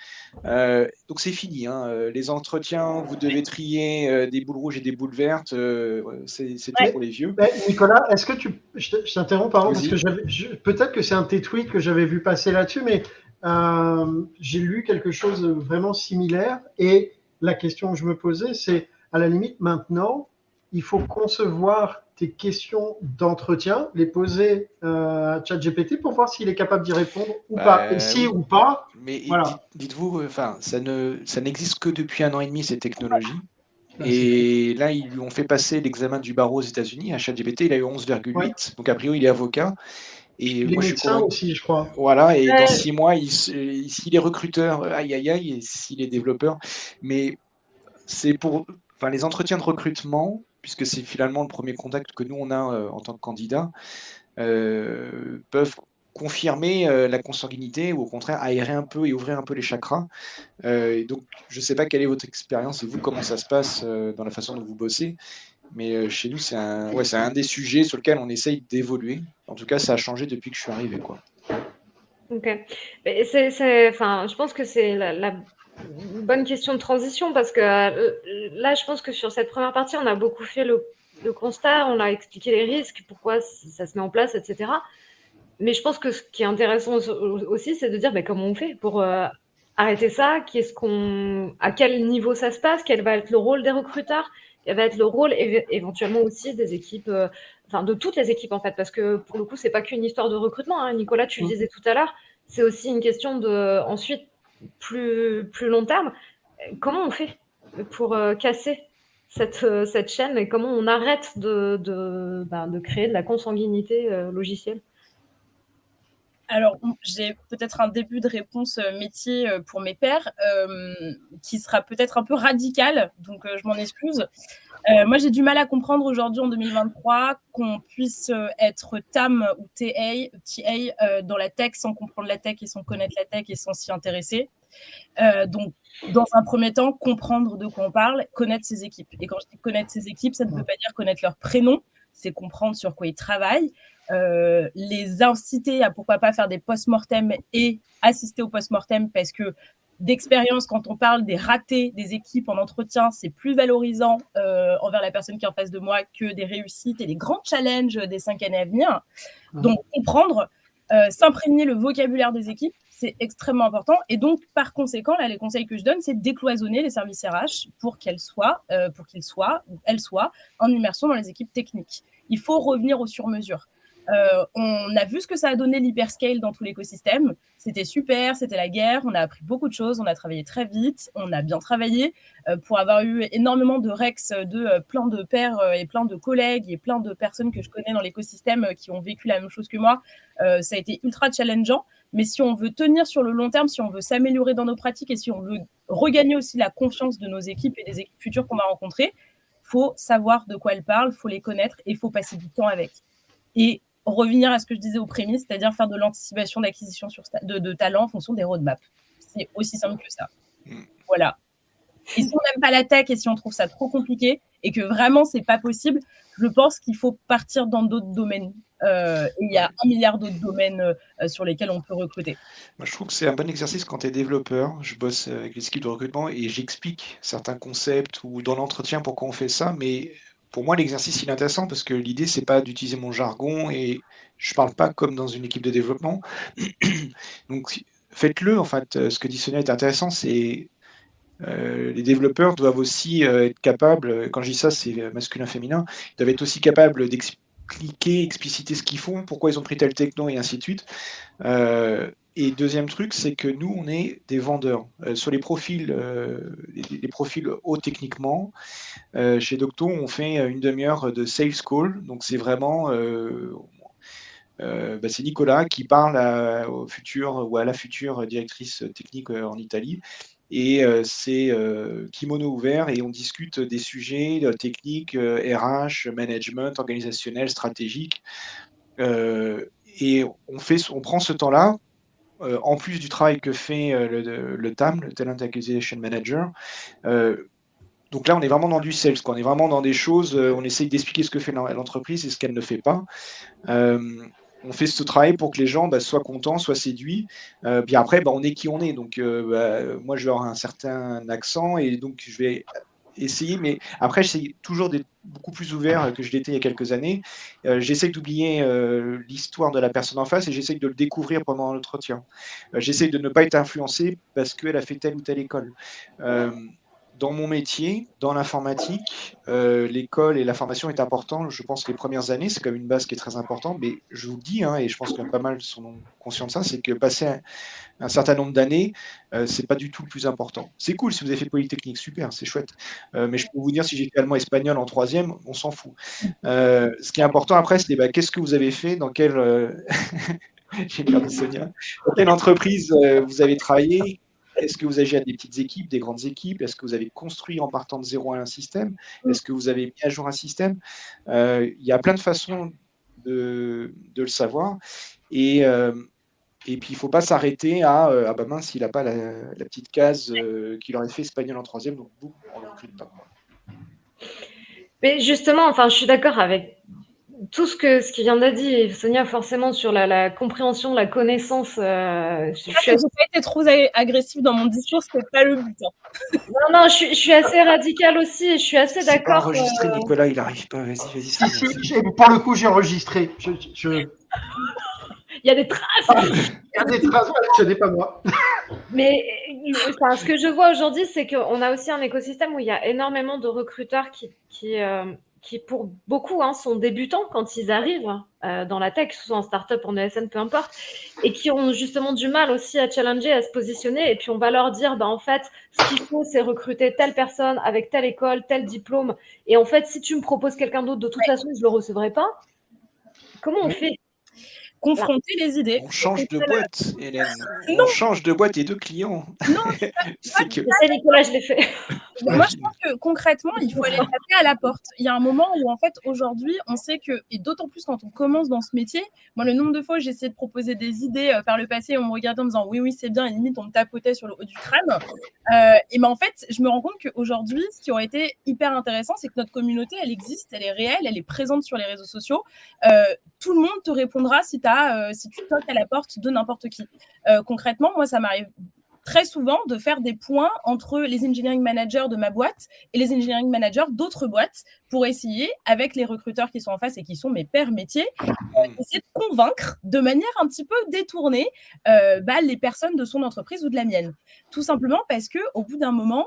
Donc c'est fini, hein, les entretiens, vous devez trier, des boules rouges et des boules vertes, ouais, c'est tout Mais, pour les vieux. mais Nicolas, est-ce que je t'interromps, pardon, parce que Vas-y. peut-être que c'est un de tes tweets que j'avais vu passer là-dessus, mais j'ai lu quelque chose de vraiment similaire. Et la question que je me posais, c'est à la limite maintenant, il faut concevoir tes questions d'entretien, les poser à ChatGPT pour voir s'il est capable d'y répondre ou pas. Et Bah si oui, ou pas, mais voilà. dites-vous, enfin, ça n'existe que depuis 1 an et demi, ces technologies. Ah, c'est fou. Et là, ils lui ont fait passer l'examen du barreau aux États-Unis. À ChatGPT, il a eu Ouais. 11,8. Donc, a priori, il est avocat. Et Il est moi, je suis médecin convaincu. aussi, je crois. Voilà. Et dans Ouais. 6 mois, s'il est recruteur, aïe, aïe, aïe, et s'il est développeur. Mais c'est pour. Enfin, les entretiens de recrutement, puisque c'est finalement le premier contact que nous, on a en tant que candidat, peuvent confirmer la consanguinité ou au contraire aérer un peu et ouvrir un peu les chakras. Et donc, je ne sais pas quelle est votre expérience et vous, comment ça se passe dans la façon dont vous bossez. Mais chez nous, c'est un des sujets sur lequel on essaye d'évoluer. En tout cas, ça a changé depuis que je suis arrivé, quoi. OK. Mais enfin, je pense que c'est la bonne question de transition parce que là, je pense que sur cette première partie, on a beaucoup fait le constat, on a expliqué les risques, pourquoi ça se met en place, etc. Mais je pense que ce qui est intéressant aussi, c'est de dire comment on fait pour arrêter ça, à quel niveau ça se passe, quel va être le rôle des recruteurs, quel va être le rôle éventuellement aussi des équipes, enfin de toutes les équipes en fait, parce que pour le coup, c'est pas qu'une histoire de recrutement, hein. Nicolas, tu le disais tout à l'heure, c'est aussi une question de ensuite plus long terme. Comment on fait pour casser cette chaîne et comment on arrête de créer de la consanguinité logicielle? Alors, j'ai peut-être un début de réponse métier pour mes pairs qui sera peut-être un peu radical, donc je m'en excuse. Moi, j'ai du mal à comprendre aujourd'hui en 2023 qu'on puisse être TAM ou TA dans la tech sans comprendre la tech et sans connaître la tech et sans s'y intéresser. Donc, dans un premier temps, comprendre de quoi on parle, connaître ses équipes. Et quand je dis connaître ses équipes, ça ne veut pas dire connaître leur prénom, c'est comprendre sur quoi ils travaillent, les inciter à pourquoi pas faire des post-mortem et assister au post-mortem parce que d'expérience, quand on parle des ratés des équipes en entretien, c'est plus valorisant envers la personne qui est en face de moi que des réussites et des grands challenges des 5 années à venir. Donc, comprendre, s'imprégner le vocabulaire des équipes, c'est extrêmement important. Et donc, par conséquent, là, les conseils que je donne, c'est de décloisonner les services RH pour qu'ils soient, ou elles soient, en immersion dans les équipes techniques. Il faut revenir au sur-mesure. On a vu ce que ça a donné l'hyperscale dans tout l'écosystème. C'était super, c'était la guerre, on a appris beaucoup de choses, on a travaillé très vite, on a bien travaillé pour avoir eu énormément de rex de plein de pairs et plein de collègues et plein de personnes que je connais dans l'écosystème qui ont vécu la même chose que moi. Ça a été ultra challengeant, mais si on veut tenir sur le long terme, si on veut s'améliorer dans nos pratiques et si on veut regagner aussi la confiance de nos équipes et des équipes futures qu'on va rencontrer, faut savoir de quoi elles parlent, faut les connaître et faut passer du temps avec. Et revenir à ce que je disais aux prémices, c'est-à-dire faire de l'anticipation d'acquisition de talent en fonction des roadmaps. C'est aussi simple que ça. Voilà. Et si on n'aime pas la tech et si on trouve ça trop compliqué et que vraiment c'est pas possible, je pense qu'il faut partir dans d'autres domaines. Il y a 1 milliard d'autres domaines sur lesquels on peut recruter. Moi, je trouve que c'est un bon exercice quand tu es développeur. Je bosse avec les équipes de recrutement et j'explique certains concepts ou dans l'entretien pourquoi on fait ça, mais pour moi, l'exercice, il est intéressant parce que l'idée, c'est pas d'utiliser mon jargon et je parle pas comme dans une équipe de développement. Donc, faites-le. En fait, ce que dit Sonia est intéressant, c'est les développeurs doivent aussi être capables, quand je dis ça, c'est masculin-féminin, ils doivent être aussi capables d'expliquer, expliciter ce qu'ils font, pourquoi ils ont pris tel techno et ainsi de suite. Et deuxième truc, c'est que nous, on est des vendeurs. Sur les profils, les profils hauts techniquement, chez Docto, on fait une demi-heure de sales call. Donc, c'est vraiment c'est Nicolas qui parle au futur ou à la future directrice technique en Italie. Et c'est kimono ouvert et on discute des sujets techniques, RH, management, organisationnel, stratégique. Et on prend ce temps-là, en plus du travail que fait le TAM, le Talent Acquisition Manager. Donc là, on est vraiment dans du sales, quoi. On est vraiment dans des choses, on essaye d'expliquer ce que fait l'entreprise et ce qu'elle ne fait pas. On fait ce travail pour que les gens soient contents, soient séduits. Puis après, on est qui on est. Donc, moi, je vais avoir un certain accent et donc je vais essayer. Mais après, j'essaie toujours d'être beaucoup plus ouvert que je l'étais il y a quelques années. J'essaie d'oublier l'histoire de la personne en face et j'essaie de le découvrir pendant l'entretien. J'essaie de ne pas être influencé parce qu'elle a fait telle ou telle école. Dans mon métier, dans l'informatique, l'école et la formation est important. Je pense que les premières années, c'est comme une base qui est très importante. Mais je vous le dis, et je pense que pas mal sont conscients de ça, c'est que passer un certain nombre d'années, c'est pas du tout le plus important. C'est cool si vous avez fait Polytechnique, super, c'est chouette. Mais je peux vous dire, si j'ai fait allemand-espagnol en troisième, on s'en fout. Ce qui est important après, c'est qu'est-ce que vous avez fait, dans quelle... J'ai l'air de Sonia. Dans quelle entreprise vous avez travaillé? Est-ce que vous avez géré des petites équipes, des grandes équipes? Est-ce que vous avez construit en partant de zéro un système? Est-ce que vous avez mis à jour un système? Il y a plein de façons de le savoir. Et puis, il ne faut pas s'arrêter à « Ah bah mince, il n'a pas la petite case qu'il aurait fait espagnol en troisième, donc boum, on ne le recrute pas. » Mais justement, enfin, je suis d'accord avec tout ce qui vient d'être dit, Sonia, forcément, sur la compréhension, la connaissance. Je n'ai pas été trop agressive dans mon discours, ce n'est pas le but. Non, je suis assez radicale aussi, et je suis assez d'accord. C'est pas enregistré, Nicolas, il n'arrive pas. Vas-y. Si, pour le coup, j'ai enregistré. Il y a des traces. Il y a des traces, ce n'est pas moi. Mais ce que je vois aujourd'hui, c'est qu'on a aussi un écosystème où il y a énormément de recruteurs qui pour beaucoup, sont débutants quand ils arrivent dans la tech, que ce soit en start-up, en ESN, peu importe, et qui ont justement du mal aussi à challenger, à se positionner. Et puis, on va leur dire, en fait, ce qu'il faut, c'est recruter telle personne avec telle école, tel diplôme. Et en fait, si tu me proposes quelqu'un d'autre, de toute façon, je ne le recevrai pas. Comment on fait ? Confronter les idées. On change de boîte, Hélène. On change de boîte et de clients. Non, c'est Nicolas, je l'ai fait. Moi, je pense que concrètement, il faut aller taper à la porte. Il y a un moment où, en fait, aujourd'hui, on sait que, et d'autant plus quand on commence dans ce métier, moi, le nombre de fois où j'ai essayé de proposer des idées par le passé, on me regardait en me disant oui, c'est bien, et limite, on me tapotait sur le haut du crâne. Et en fait, je me rends compte qu'aujourd'hui, ce qui aurait été hyper intéressant, c'est que notre communauté, elle existe, elle est réelle, elle est présente sur les réseaux sociaux. Tout le monde te répondra si tu toques à la porte de n'importe qui. Concrètement, moi, ça m'arrive très souvent de faire des points entre les engineering managers de ma boîte et les engineering managers d'autres boîtes pour essayer, avec les recruteurs qui sont en face et qui sont mes pairs métiers, essayer de convaincre de manière un petit peu détournée les personnes de son entreprise ou de la mienne. Tout simplement parce qu'au bout d'un moment,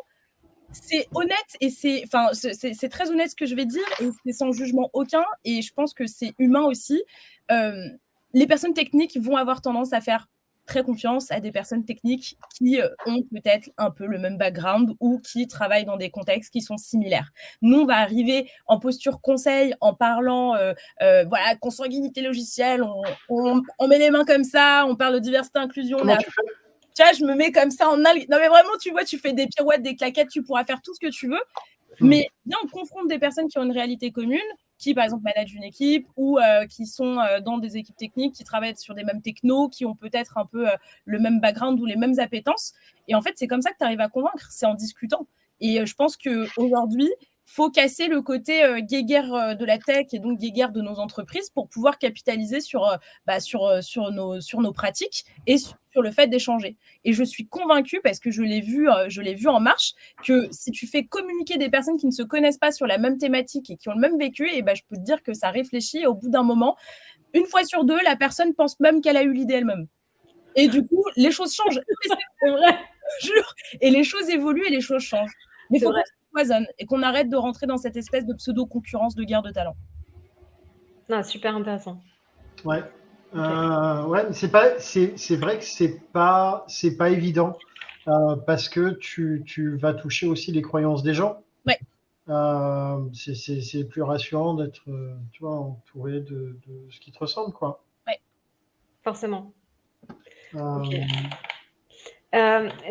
c'est honnête et c'est très honnête ce que je vais dire et c'est sans jugement aucun et je pense que c'est humain aussi. Les personnes techniques vont avoir tendance à faire très confiance à des personnes techniques qui ont peut-être un peu le même background ou qui travaillent dans des contextes qui sont similaires. Nous, on va arriver en posture conseil, en parlant consanguinité logicielle, on met les mains comme ça, on parle de diversité, inclusion. Comment tu fais ? Tiens, je me mets comme ça en algue. Non, mais vraiment, tu vois, tu fais des pirouettes, des claquettes, tu pourras faire tout ce que tu veux. Mais bien, on confronte des personnes qui ont une réalité commune, qui, par exemple, managent une équipe ou qui sont dans des équipes techniques, qui travaillent sur des mêmes technos, qui ont peut-être un peu le même background ou les mêmes appétences. Et en fait, c'est comme ça que tu arrives à convaincre, c'est en discutant. Et je pense qu'aujourd'hui, faut casser le côté guéguerre de la tech et donc guéguerre de nos entreprises pour pouvoir capitaliser sur nos pratiques et sur le fait d'échanger. Et je suis convaincue, parce que je l'ai vu en marche, que si tu fais communiquer des personnes qui ne se connaissent pas sur la même thématique et qui ont le même vécu, et je peux te dire que ça réfléchit, et au bout d'un moment, une fois sur deux, la personne pense même qu'elle a eu l'idée elle-même. Et du coup, les choses changent. C'est vrai. Je jure. Et les choses évoluent et les choses changent. Mais il faut qu'on se cloisonne et qu'on arrête de rentrer dans cette espèce de pseudo-concurrence de guerre de talent. Non, super intéressant. Ouais. Ouais, c'est vrai que c'est pas évident parce que tu vas toucher aussi les croyances des gens. Ouais. C'est plus rassurant d'être, tu vois, entouré de ce qui te ressemble, quoi. Ouais. Forcément. Okay.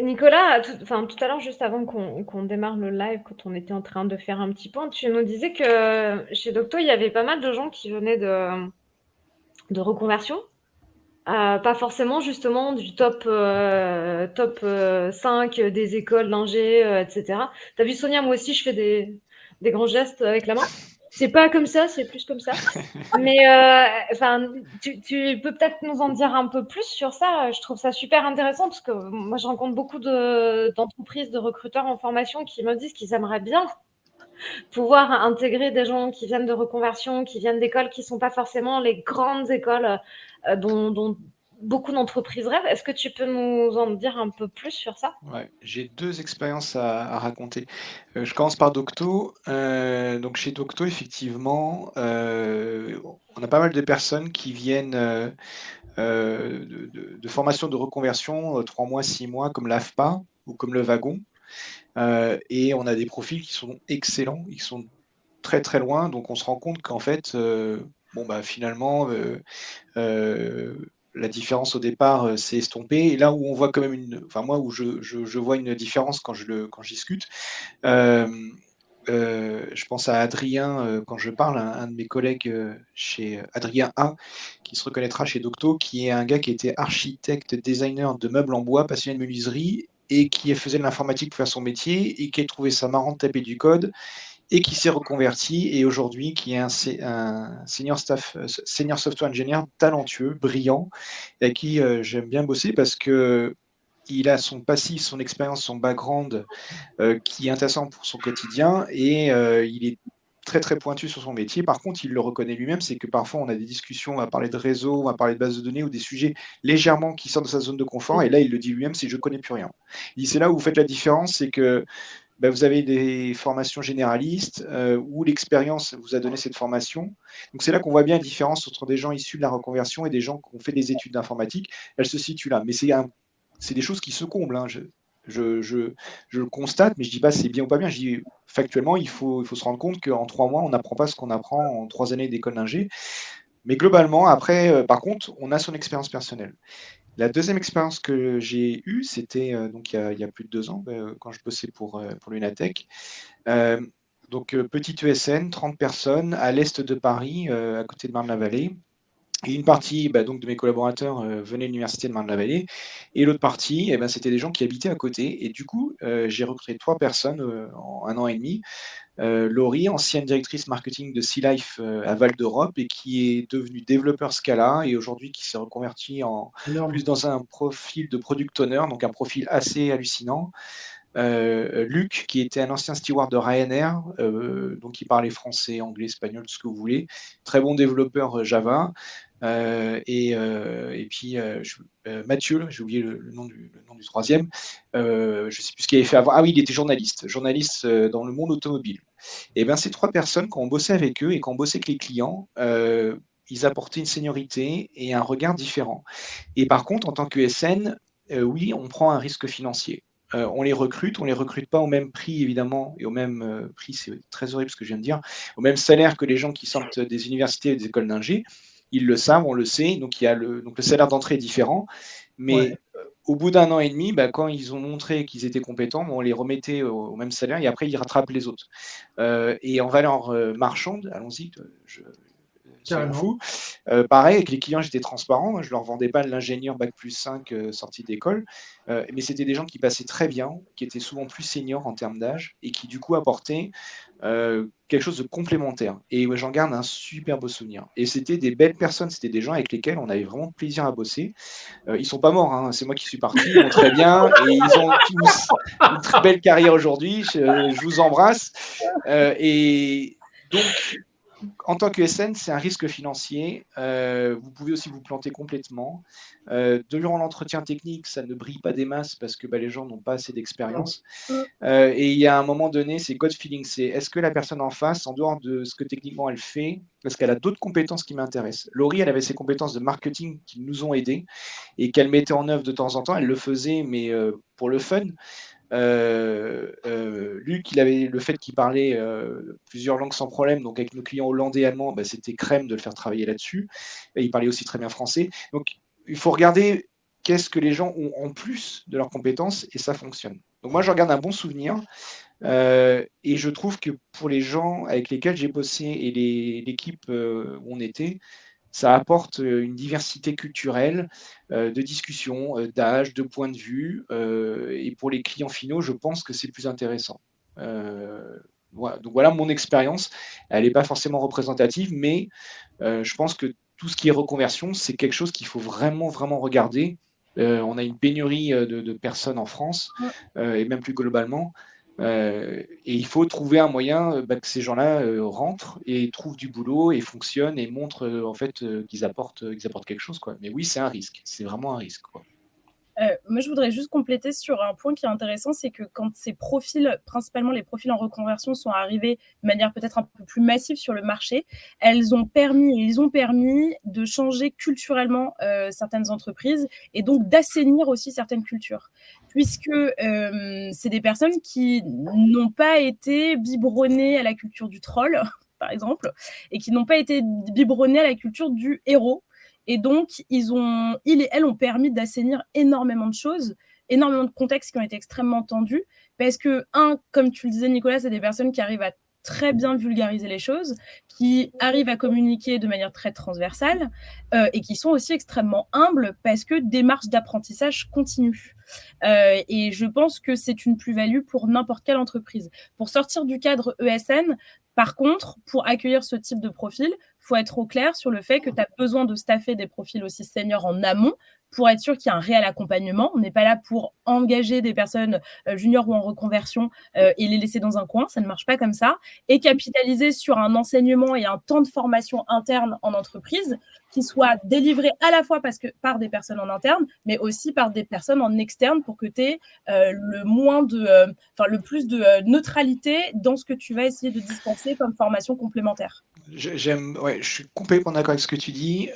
Nicolas, tout à l'heure, juste avant qu'on démarre le live, quand on était en train de faire un petit point, tu nous disais que chez Docto, il y avait pas mal de gens qui venaient de reconversion. Pas forcément justement du top 5 des écoles d'ingé, etc. T'as vu Sonia, moi aussi je fais des grands gestes avec la main. C'est pas comme ça, c'est plus comme ça. Mais tu peux peut-être nous en dire un peu plus sur ça. Je trouve ça super intéressant parce que moi je rencontre beaucoup d'entreprises, de recruteurs en formation qui me disent qu'ils aimeraient bien pouvoir intégrer des gens qui viennent de reconversion, qui viennent d'écoles qui ne sont pas forcément les grandes écoles dont beaucoup d'entreprises rêvent. Est-ce que tu peux nous en dire un peu plus sur ça? Ouais, j'ai 2 expériences à raconter. Je commence par Docto. Donc chez Docto, effectivement, on a pas mal de personnes qui viennent, de formations de reconversion, 3 mois, 6 mois, comme l'AFPA ou comme le Wagon. Et on a des profils qui sont excellents, ils sont très, très loin. Donc on se rend compte qu'en fait, finalement, la différence au départ s'est estompée. Et là où on voit quand même moi où je vois une différence quand je discute, je pense à Adrien quand je parle, un de mes collègues chez Adrien A, qui se reconnaîtra chez Docto, qui est un gars qui était architecte, designer de meubles en bois, passionné de menuiserie et qui faisait de l'informatique pour faire son métier et qui a trouvé ça marrant de taper du code et qui s'est reconverti et aujourd'hui qui est un senior software engineer talentueux, brillant, et avec qui j'aime bien bosser parce que il a son passif, son expérience, son background qui est intéressant pour son quotidien et il est très très pointu sur son métier. Par contre, il le reconnaît lui-même, c'est que parfois on a des discussions, on va parler de réseau, on va parler de base de données ou des sujets légèrement qui sortent de sa zone de confort. Et là, il le dit lui-même, c'est je connais plus rien. Il dit c'est là où vous faites la différence, c'est que vous avez des formations généralistes où l'expérience vous a donné cette formation. Donc c'est là qu'on voit bien la différence entre des gens issus de la reconversion et des gens qui ont fait des études d'informatique. Elle se situe là. Mais c'est des choses qui se comblent. Hein. Je le constate, mais je ne dis pas c'est bien ou pas bien. Je dis factuellement, il faut se rendre compte qu'en 3 mois, on n'apprend pas ce qu'on apprend en 3 années d'école d'ingé. Mais globalement, après, par contre, on a son expérience personnelle. La deuxième expérience que j'ai eue, c'était donc il y a plus de 2 ans, quand je bossais pour l'Unatech. Petite ESN, 30 personnes à l'est de Paris, à côté de Marne-la-Vallée. Et une partie donc de mes collaborateurs venait de l'université de Marne-la-Vallée, et l'autre partie, c'était des gens qui habitaient à côté. Et du coup, j'ai recruté 3 personnes en 1 an et demi. Laurie, ancienne directrice marketing de Sea Life à Val d'Europe et qui est devenue développeur Scala et aujourd'hui qui s'est reconvertie plus dans un profil de product owner, donc un profil assez hallucinant. Luc, qui était un ancien steward de Ryanair, donc qui parlait français, anglais, espagnol, tout ce que vous voulez, très bon développeur Java. Et puis Mathieu, j'ai oublié le nom du troisième, je ne sais plus ce qu'il avait fait avant. Ah oui, il était journaliste dans le monde automobile. Et bien ces 3 personnes, quand on bossait avec eux et quand on bossait avec les clients, ils apportaient une seniorité et un regard différent. Et par contre, en tant que SN, oui, on prend un risque financier. On les recrute pas au même prix évidemment, et au même prix, c'est très horrible ce que je viens de dire, au même salaire que les gens qui sortent des universités et des écoles d'ingé. Ils le savent, on le sait, donc le salaire d'entrée est différent, mais au bout d'1 an et demi, quand ils ont montré qu'ils étaient compétents, on les remettait au même salaire et après ils rattrapent les autres. Et en valeur marchande, allons-y, soyons Carrément. fous. Pareil, avec les clients, j'étais transparent. Je leur vendais pas l'ingénieur bac+5 sorti d'école, mais c'était des gens qui passaient très bien, qui étaient souvent plus seniors en termes d'âge et qui du coup apportaient quelque chose de complémentaire. Et ouais, j'en garde un super beau souvenir. Et c'était des belles personnes, c'était des gens avec lesquels on avait vraiment plaisir à bosser. Ils sont pas morts, hein, c'est moi qui suis parti, ils vont très bien et ils ont tous une très belle carrière aujourd'hui. Je vous embrasse. Et donc, en tant que SN, c'est un risque financier. Vous pouvez aussi vous planter complètement. Durant l'entretien technique, ça ne brille pas des masses parce que les gens n'ont pas assez d'expérience. Et il y a un moment donné, c'est gut feeling. C'est est-ce que la personne en face, en dehors de ce que techniquement elle fait, est-ce qu'elle a d'autres compétences qui m'intéressent? Laurie, elle avait ses compétences de marketing qui nous ont aidés et qu'elle mettait en œuvre de temps en temps. Elle le faisait, mais pour le fun. Luc, il avait le fait qu'il parlait plusieurs langues sans problème, donc avec nos clients hollandais et allemands, c'était crème de le faire travailler là-dessus. Et il parlait aussi très bien français. Donc il faut regarder qu'est-ce que les gens ont en plus de leurs compétences et ça fonctionne. Donc moi, je regarde un bon souvenir et je trouve que pour les gens avec lesquels j'ai bossé et l'équipe où on était, ça apporte une diversité culturelle, de discussion, d'âge, de points de vue. Et pour les clients finaux, je pense que c'est plus intéressant. Voilà. Donc voilà mon expérience. Elle n'est pas forcément représentative, mais je pense que tout ce qui est reconversion, c'est quelque chose qu'il faut vraiment, vraiment regarder. On a une pénurie de personnes en France, et même plus globalement. Et il faut trouver un moyen que ces gens-là rentrent et trouvent du boulot et fonctionnent et montrent en fait qu'ils apportent quelque chose, quoi. Mais oui, c'est un risque. C'est vraiment un risque, quoi. Moi, je voudrais juste compléter sur un point qui est intéressant, c'est que quand ces profils, principalement les profils en reconversion, sont arrivés de manière peut-être un peu plus massive sur le marché, ils ont permis de changer culturellement certaines entreprises et donc d'assainir aussi certaines cultures. Puisque c'est des personnes qui n'ont pas été biberonnées à la culture du troll, par exemple, et qui n'ont pas été biberonnées à la culture du héros. Et donc, ils et elles ont permis d'assainir énormément de choses, énormément de contextes qui ont été extrêmement tendus. Parce que, comme tu le disais, Nicolas, c'est des personnes qui arrivent à très bien vulgariser les choses, qui arrivent à communiquer de manière très transversale et qui sont aussi extrêmement humbles parce que démarche d'apprentissage continue. Et je pense que c'est une plus-value pour n'importe quelle entreprise. Pour sortir du cadre ESN, par contre, pour accueillir ce type de profil, il faut être au clair sur le fait que tu as besoin de staffer des profils aussi seniors en amont pour être sûr qu'il y a un réel accompagnement. On n'est pas là pour engager des personnes juniors ou en reconversion et les laisser dans un coin, ça ne marche pas comme ça. Et capitaliser sur un enseignement et un temps de formation interne en entreprise qui soit délivré à la fois par des personnes en interne, mais aussi par des personnes en externe pour que tu aies le plus de neutralité dans ce que tu vas essayer de dispenser comme formation complémentaire. Je suis complètement d'accord avec ce que tu dis.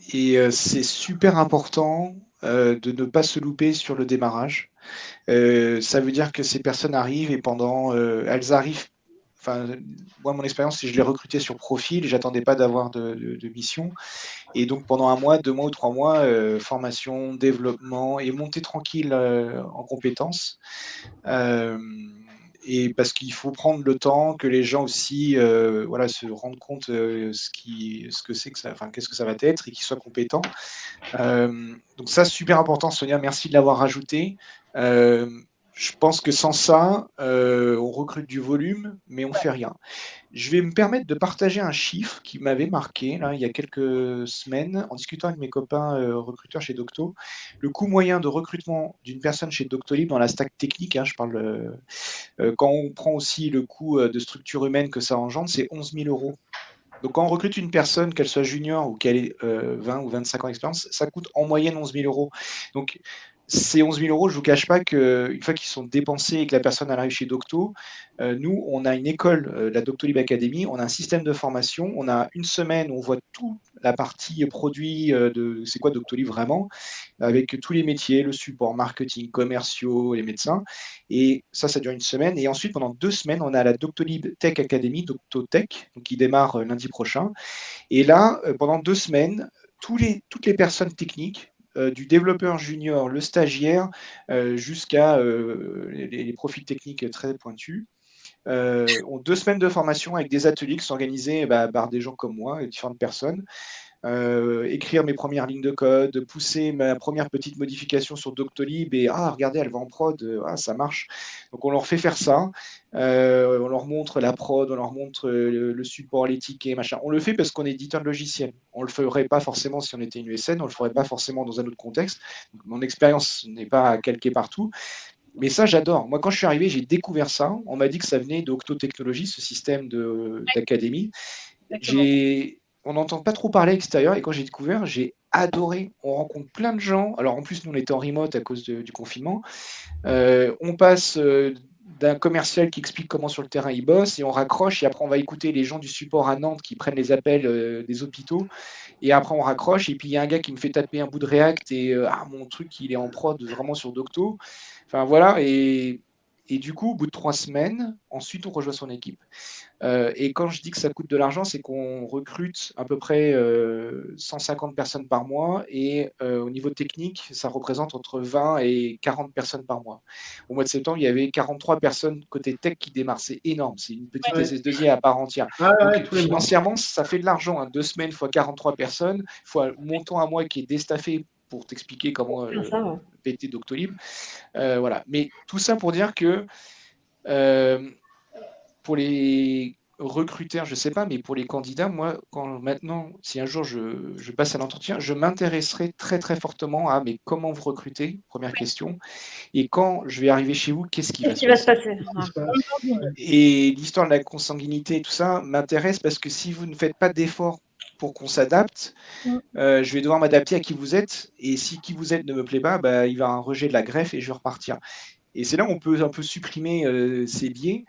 C'est super important de ne pas se louper sur le démarrage. Ça veut dire que ces personnes arrivent et elles arrivent. Enfin, moi, mon expérience, c'est que je les recrutais sur profil, j'attendais pas d'avoir de mission. Et donc, pendant 1 mois, 2 mois ou 3 mois, formation, développement et montée tranquille en compétences. Et parce qu'il faut prendre le temps que les gens aussi se rendent compte qu'est-ce que ça va être et qu'ils soient compétents. Donc ça, super important, Sonia, merci de l'avoir rajouté. Je pense que sans ça, on recrute du volume, mais on fait rien. Je vais me permettre de partager un chiffre qui m'avait marqué là, il y a quelques semaines en discutant avec mes copains recruteurs chez Docto. Le coût moyen de recrutement d'une personne chez Doctolib dans la stack technique, je parle quand on prend aussi le coût de structure humaine que ça engendre, c'est 11 000 euros. Donc quand on recrute une personne, qu'elle soit junior ou qu'elle ait 20 ou 25 ans d'expérience, ça coûte en moyenne 11 000 euros. Donc ces 11 000 euros, je ne vous cache pas qu'une fois qu'ils sont dépensés et que la personne arrive chez Docto, nous, on a une école, la Doctolib Academy, on a un système de formation, on a une semaine où on voit toute la partie produit de c'est quoi Doctolib vraiment, avec tous les métiers, le support, marketing, commerciaux, les médecins. Et ça dure une semaine. Et ensuite, pendant 2 semaines, on a la Doctolib Tech Academy, DoctoTech, qui démarre lundi prochain. Et là, pendant 2 semaines, toutes les personnes techniques, du développeur junior, le stagiaire, jusqu'à les profils techniques très pointus, ont 2 semaines de formation avec des ateliers qui sont organisés par des gens comme moi et différentes personnes. Écrire mes premières lignes de code, pousser ma première petite modification sur Doctolib et regardez, elle va en prod, ça marche. Donc on leur fait faire ça, on leur montre la prod, on leur montre le support, les tickets, machin. On le fait parce qu'on est éditeur de logiciel. On le ferait pas forcément si on était une USN, on le ferait pas forcément dans un autre contexte. Donc, mon expérience n'est pas calquée partout. Mais ça, j'adore. Moi, quand je suis arrivé, j'ai découvert ça. On m'a dit que ça venait d'Octo Technologies, ce système d'académie. Exactement. On n'entend pas trop parler à l'extérieur et quand j'ai découvert, j'ai adoré. On rencontre plein de gens. Alors en plus, nous, on était en remote à cause du confinement. On passe d'un commercial qui explique comment sur le terrain il bosse et on raccroche et après on va écouter les gens du support à Nantes qui prennent les appels des hôpitaux et après on raccroche et puis il y a un gars qui me fait taper un bout de React et mon truc il est en prod vraiment sur Docto. Enfin voilà et du coup au bout de 3 semaines, ensuite on rejoint son équipe. Et quand je dis que ça coûte de l'argent, c'est qu'on recrute à peu près 150 personnes par mois et au niveau technique, ça représente entre 20 et 40 personnes par mois. Au mois de septembre, il y avait 43 personnes côté tech qui démarrent. C'est énorme. C'est une petite Ouais. SS2I à part entière. Ouais, Donc tous les mois. financièrement, ça fait de l'argent. 2 semaines fois 43 personnes, fois un montant à moi qui est déstaffé pour t'expliquer comment Faire ça, ouais. péter Doctolib. Voilà. Mais tout ça pour dire que pour les recruteurs, je ne sais pas, mais pour les candidats, moi, maintenant, si un jour je passe à l'entretien, je m'intéresserai très très fortement à mais comment vous recrutez, première question, et quand je vais arriver chez vous, qu'est-ce qui va Qu'est-ce se qui va se passer? passer? Et l'histoire de la consanguinité et tout ça m'intéresse parce que si vous ne faites pas d'efforts pour qu'on s'adapte, je vais devoir m'adapter à qui vous êtes, et si qui vous êtes ne me plaît pas, il va y avoir un rejet de la greffe et je vais repartir. Et c'est là où on peut un peu supprimer ces biais.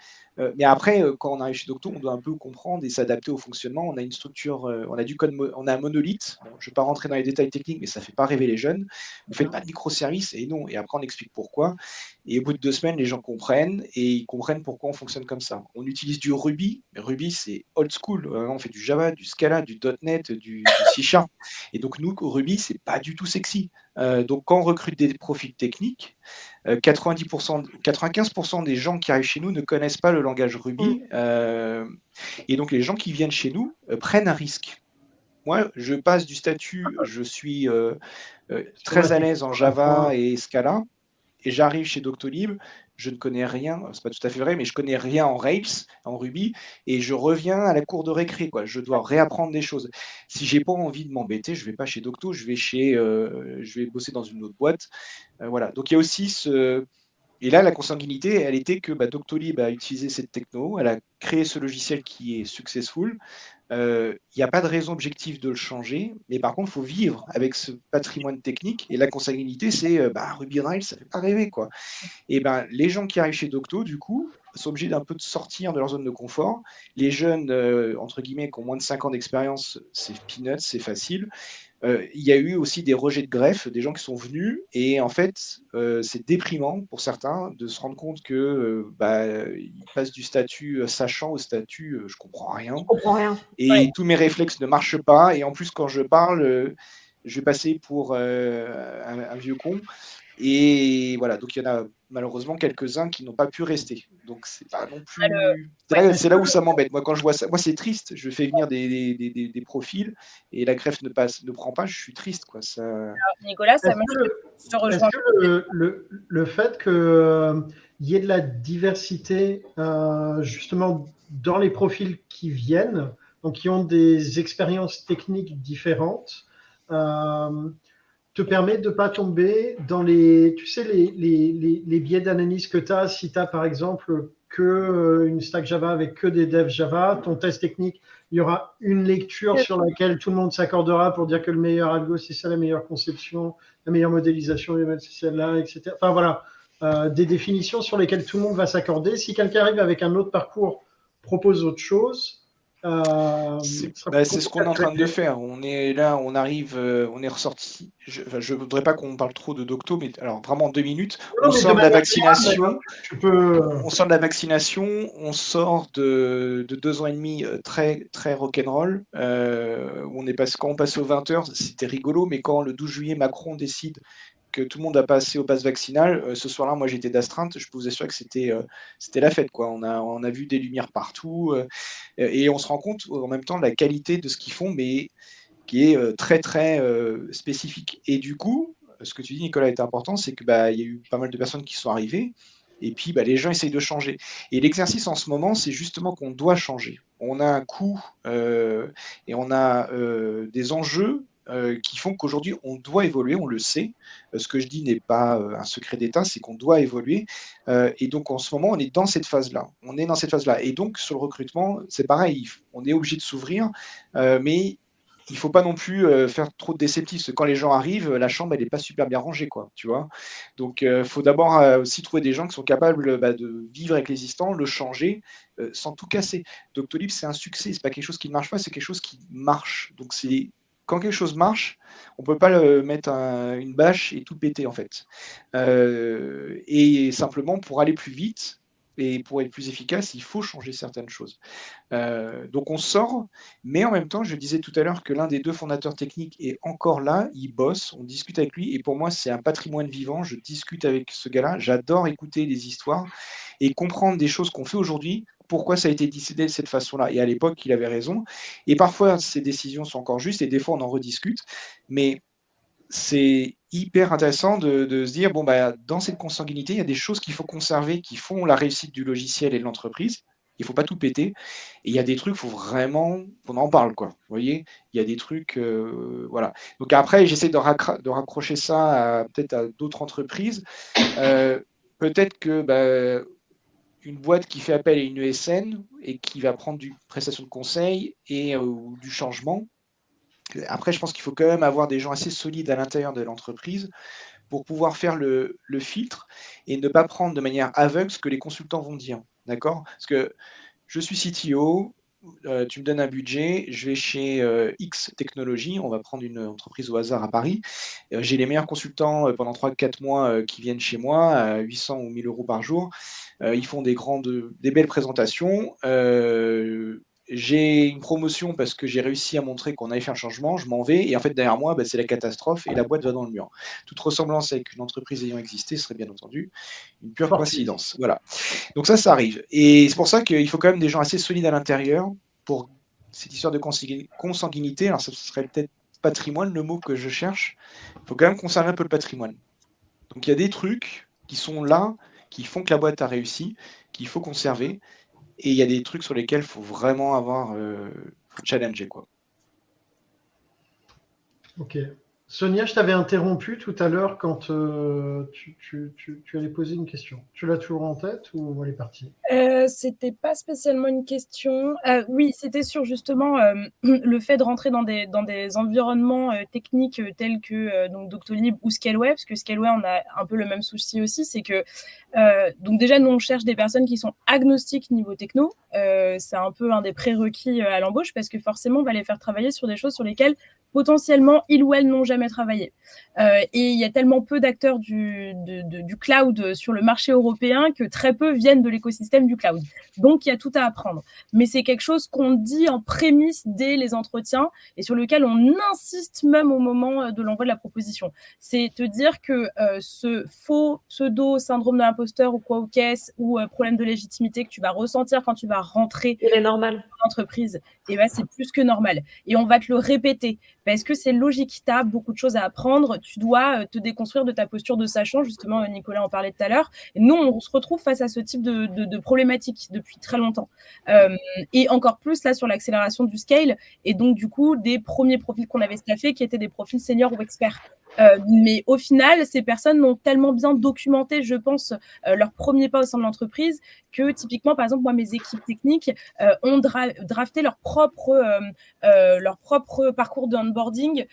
Mais après, quand on arrive chez Docto, on doit un peu comprendre et s'adapter au fonctionnement. On a une structure, on a du code, on a un monolithe. Bon, je ne vais pas rentrer dans les détails techniques, mais ça ne fait pas rêver les jeunes. Vous ne faites pas de microservices et non. Et après, on explique pourquoi. Et au bout de 2 semaines, les gens comprennent et ils comprennent pourquoi on fonctionne comme ça. On utilise du Ruby, mais Ruby, c'est old school. On fait du Java, du Scala, du .NET, du C#. Et donc, nous, Ruby, c'est pas du tout sexy. Donc, quand on recrute des profils techniques, 95% des gens qui arrivent chez nous ne connaissent pas le langage Ruby. Et donc, les gens qui viennent chez nous prennent un risque. Moi, je passe du statut, je suis très à l'aise en Java et Scala, et j'arrive chez Doctolib, je ne connais rien, c'est pas tout à fait vrai, mais je connais rien en Rails, en Ruby, et je reviens à la cour de récré, quoi. Je dois réapprendre des choses. Si j'ai pas envie de m'embêter, je vais pas chez Docto, je vais bosser dans une autre boîte. Voilà. Donc il y a aussi ce. Et là, la consanguinité, elle était que Doctolib a utilisé cette techno, elle a créé ce logiciel qui est successful. Il n'y a pas de raison objective de le changer, mais par contre, il faut vivre avec ce patrimoine technique. Et la consanguinité, c'est Ruby on Rails, ça ne fait pas rêver, quoi. Et les gens qui arrivent chez Docto, du coup, sont obligés d'un peu de sortir de leur zone de confort. Les jeunes, entre guillemets, qui ont moins de 5 ans d'expérience, c'est peanuts, c'est facile. Il y a eu aussi des rejets de greffe, des gens qui sont venus, et en fait, c'est déprimant pour certains de se rendre compte que ils passent du statut sachant au statut je comprends rien. Je comprends rien. Et tous mes réflexes ne marchent pas. Et en plus, quand je parle, je vais passer pour un vieux con. Et voilà, donc il y en a malheureusement quelques-uns qui n'ont pas pu rester. Donc c'est pas non plus. C'est là où ça m'embête. Moi, quand je vois ça, moi c'est triste. Je fais venir des profils et la greffe ne prend pas. Je suis triste, quoi. Ça. Nicolas, ça Est-ce que le fait qu'il y ait de la diversité justement dans les profils qui viennent, donc qui ont des expériences techniques différentes, te permet de ne pas tomber dans les biais d'analyse que tu as si tu as par exemple une stack Java avec que des devs Java, ton test technique, il y aura une lecture sur laquelle tout le monde s'accordera pour dire que le meilleur algo, c'est ça, la meilleure conception, la meilleure modélisation UML, c'est celle-là, etc. Enfin voilà, des définitions sur lesquelles tout le monde va s'accorder. Si quelqu'un arrive avec un autre parcours, propose autre chose, c'est ce qu'on est en train de faire. On est là, on arrive, on est ressorti. Je voudrais pas qu'on parle trop de Docto, mais alors vraiment 2 minutes. On sort de la vaccination. On sort de la vaccination. On sort de 2 ans et demi très très rock'n'roll. Quand on passait aux 20h, c'était rigolo, mais quand le 12 juillet Macron décide que tout le monde a passé au pass vaccinal, ce soir-là, moi j'étais d'astreinte, je peux vous assurer que c'était la fête, quoi. On a vu des lumières partout, et on se rend compte en même temps de la qualité de ce qu'ils font, mais qui est très très spécifique. Et du coup, ce que tu dis, Nicolas, est important, c'est que il y a eu pas mal de personnes qui sont arrivées, et puis les gens essayent de changer. Et l'exercice en ce moment, c'est justement qu'on doit changer. On a un coût et on a des enjeux qui font qu'aujourd'hui, on doit évoluer, on le sait. Ce que je dis n'est pas un secret d'État, c'est qu'on doit évoluer. Et donc, en ce moment, on est dans cette phase-là. On est dans cette phase-là. Et donc, sur le recrutement, c'est pareil, on est obligé de s'ouvrir, mais il faut pas non plus faire trop de déceptifs, parce que quand les gens arrivent, la chambre, elle est pas super bien rangée, quoi, tu vois. Donc, faut d'abord aussi trouver des gens qui sont capables de vivre avec l'existant, le changer, sans tout casser. Doctolib, c'est un succès, c'est pas quelque chose qui ne marche pas, c'est quelque chose qui marche. Donc, quand quelque chose marche, on peut pas mettre une bâche et tout péter, en fait. Et simplement, pour aller plus vite et pour être plus efficace, il faut changer certaines choses. Donc on sort, mais en même temps, je disais tout à l'heure que l'un des 2 fondateurs techniques est encore là, il bosse, on discute avec lui, et pour moi, c'est un patrimoine vivant. Je discute avec ce gars-là, j'adore écouter les histoires et comprendre des choses qu'on fait aujourd'hui, pourquoi ça a été décidé de cette façon-là. Et à l'époque, il avait raison. Et parfois, ces décisions sont encore justes, et des fois, on en rediscute. Mais c'est hyper intéressant de se dire, dans cette consanguinité, il y a des choses qu'il faut conserver, qui font la réussite du logiciel et de l'entreprise. Il ne faut pas tout péter. Et il y a des trucs, il faut vraiment qu'on en parle, quoi. Vous voyez, il y a des trucs, voilà. Donc après, j'essaie de raccrocher ça peut-être à d'autres entreprises. Peut-être que une boîte qui fait appel à une ESN et qui va prendre du prestation de conseil et ou du changement. Après, je pense qu'il faut quand même avoir des gens assez solides à l'intérieur de l'entreprise pour pouvoir faire le filtre et ne pas prendre de manière aveugle ce que les consultants vont dire. D'accord? Parce que je suis CTO, tu me donnes un budget, je vais chez X Technologies, on va prendre une entreprise au hasard à Paris. J'ai les meilleurs consultants pendant 3-4 mois qui viennent chez moi à 800 ou 1000 euros par jour. Ils font des belles présentations. J'ai une promotion parce que j'ai réussi à montrer qu'on avait fait un changement, je m'en vais, et en fait derrière moi, c'est la catastrophe et la boîte va dans le mur. Toute ressemblance avec une entreprise ayant existé serait bien entendu une pure coïncidence. Voilà. Donc ça arrive. Et c'est pour ça qu'il faut quand même des gens assez solides à l'intérieur pour cette histoire de consanguinité. Alors ça serait peut-être patrimoine, le mot que je cherche. Il faut quand même conserver un peu le patrimoine. Donc il y a des trucs qui sont là, qui font que la boîte a réussi, qu'il faut conserver. Et il y a des trucs sur lesquels il faut vraiment faut challenger, quoi. Ok. Sonia, je t'avais interrompu tout à l'heure quand tu allais poser une question. Tu l'as toujours en tête ou elle est partie? C'était pas spécialement une question. Oui, c'était sur justement le fait de rentrer dans des environnements techniques tels que donc Doctolib ou Scaleway, parce que Scaleway, on a un peu le même souci aussi, c'est que donc déjà, nous, on cherche des personnes qui sont agnostiques niveau techno. C'est un peu un des prérequis à l'embauche, parce que forcément, on va les faire travailler sur des choses sur lesquelles potentiellement, ils ou elles n'ont jamais travaillé. Et il y a tellement peu d'acteurs du cloud sur le marché européen que très peu viennent de l'écosystème du cloud. Donc, il y a tout à apprendre. Mais c'est quelque chose qu'on dit en prémisse dès les entretiens et sur lequel on insiste même au moment de l'envoi de la proposition. C'est te dire que ce faux pseudo syndrome de l'imposteur ou quoi ou qu'est-ce ou problème de légitimité que tu vas ressentir quand tu vas rentrer Il est normal. dans l'entreprise, et c'est plus que normal. Et on va te le répéter parce que c'est logique. Tu as beaucoup de choses à apprendre. Tu dois te déconstruire de ta posture de sachant. Justement, Nicolas en parlait tout à l'heure. Et nous, on se retrouve face à ce type de problématique depuis très longtemps. Et encore plus là sur l'accélération du scale. Et donc, du coup, des premiers profils qu'on avait staffés qui étaient des profils seniors ou experts. Mais au final, ces personnes ont tellement bien documenté, je pense, leur premier pas au sein de l'entreprise que typiquement, par exemple, moi, mes équipes techniques ont drafté leur propre parcours de onboarding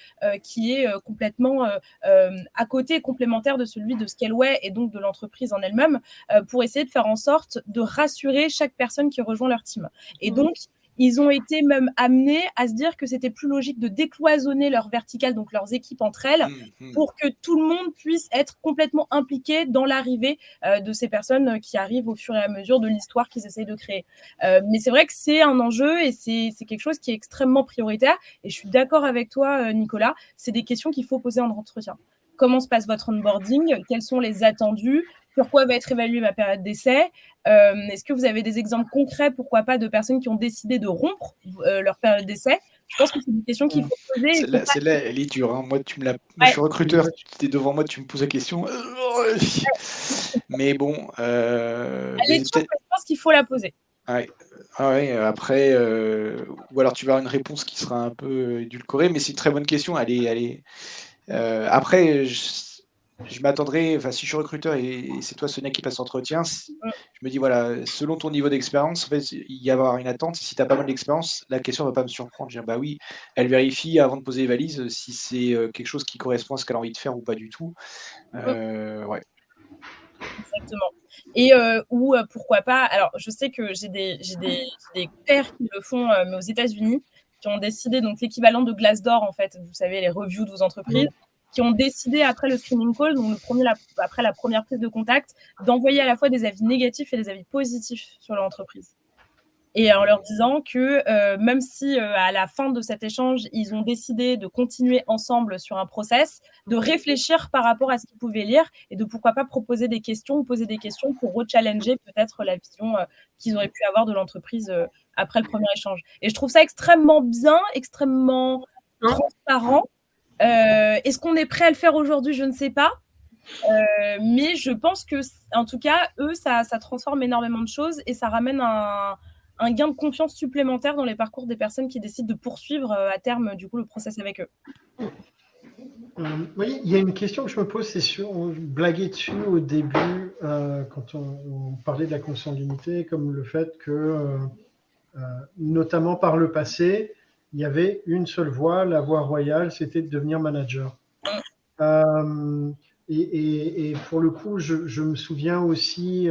qui est complètement à côté, complémentaire de celui de Scaleway et donc de l'entreprise en elle-même, pour essayer de faire en sorte de rassurer chaque personne qui rejoint leur team. Et donc, ils ont été même amenés à se dire que c'était plus logique de décloisonner leur verticale, donc leurs équipes entre elles, pour que tout le monde puisse être complètement impliqué dans l'arrivée de ces personnes qui arrivent au fur et à mesure de l'histoire qu'ils essayent de créer. Mais c'est vrai que c'est un enjeu et c'est quelque chose qui est extrêmement prioritaire. Et je suis d'accord avec toi, Nicolas, c'est des questions qu'il faut poser en entretien. comment se passe votre onboarding, quels sont les attendus, sur quoi va être évaluée ma période d'essai. Est-ce que vous avez des exemples concrets, pourquoi pas, de personnes qui ont décidé de rompre leur période d'essai? Je pense que c'est des questions qu'il faut poser. Celle-là, elle est dure. Hein. Moi, moi, je suis recruteur. Tu es devant moi, tu me poses la question. Mais bon. Elle est dure, mais je pense qu'il faut la poser. Ouais, après, ou alors tu vas avoir une réponse qui sera un peu édulcorée, mais c'est une très bonne question. Après, je m'attendrais, enfin, si je suis recruteur et c'est toi, Sonia, qui passe l'entretien, je me dis, voilà, selon ton niveau d'expérience, en fait, il y avoir une attente. Si tu as pas mal d'expérience, la question ne va pas me surprendre. Dire, bah oui, elle vérifie avant de poser les valises si c'est quelque chose qui correspond à ce qu'elle a envie de faire ou pas du tout. Ouais. Exactement. Et ou pourquoi pas, alors je sais que j'ai des pairs qui le font, mais aux États-Unis, qui ont décidé, donc l'équivalent de Glassdoor, en fait, vous savez, les reviews de vos entreprises, qui ont décidé après le screening call, donc après la première prise de contact, d'envoyer à la fois des avis négatifs et des avis positifs sur leur entreprise. Et en leur disant que même si à la fin de cet échange, ils ont décidé de continuer ensemble sur un process, de réfléchir par rapport à ce qu'ils pouvaient lire et de pourquoi pas proposer des questions ou poser des questions pour rechallenger peut-être la vision qu'ils auraient pu avoir de l'entreprise après le premier échange. Et je trouve ça extrêmement bien, extrêmement transparent. Est-ce qu'on est prêt à le faire aujourd'hui? Je ne sais pas. Mais je pense que, en tout cas, eux, ça transforme énormément de choses et ça ramène un gain de confiance supplémentaire dans les parcours des personnes qui décident de poursuivre à terme du coup le process avec eux. Oui, il y a une question que je me pose, c'est sûr, on blaguait dessus au début quand on parlait de la consanguinité, comme le fait que, notamment par le passé, il y avait une seule voie, la voie royale, c'était de devenir manager. Et pour le coup, je me souviens aussi,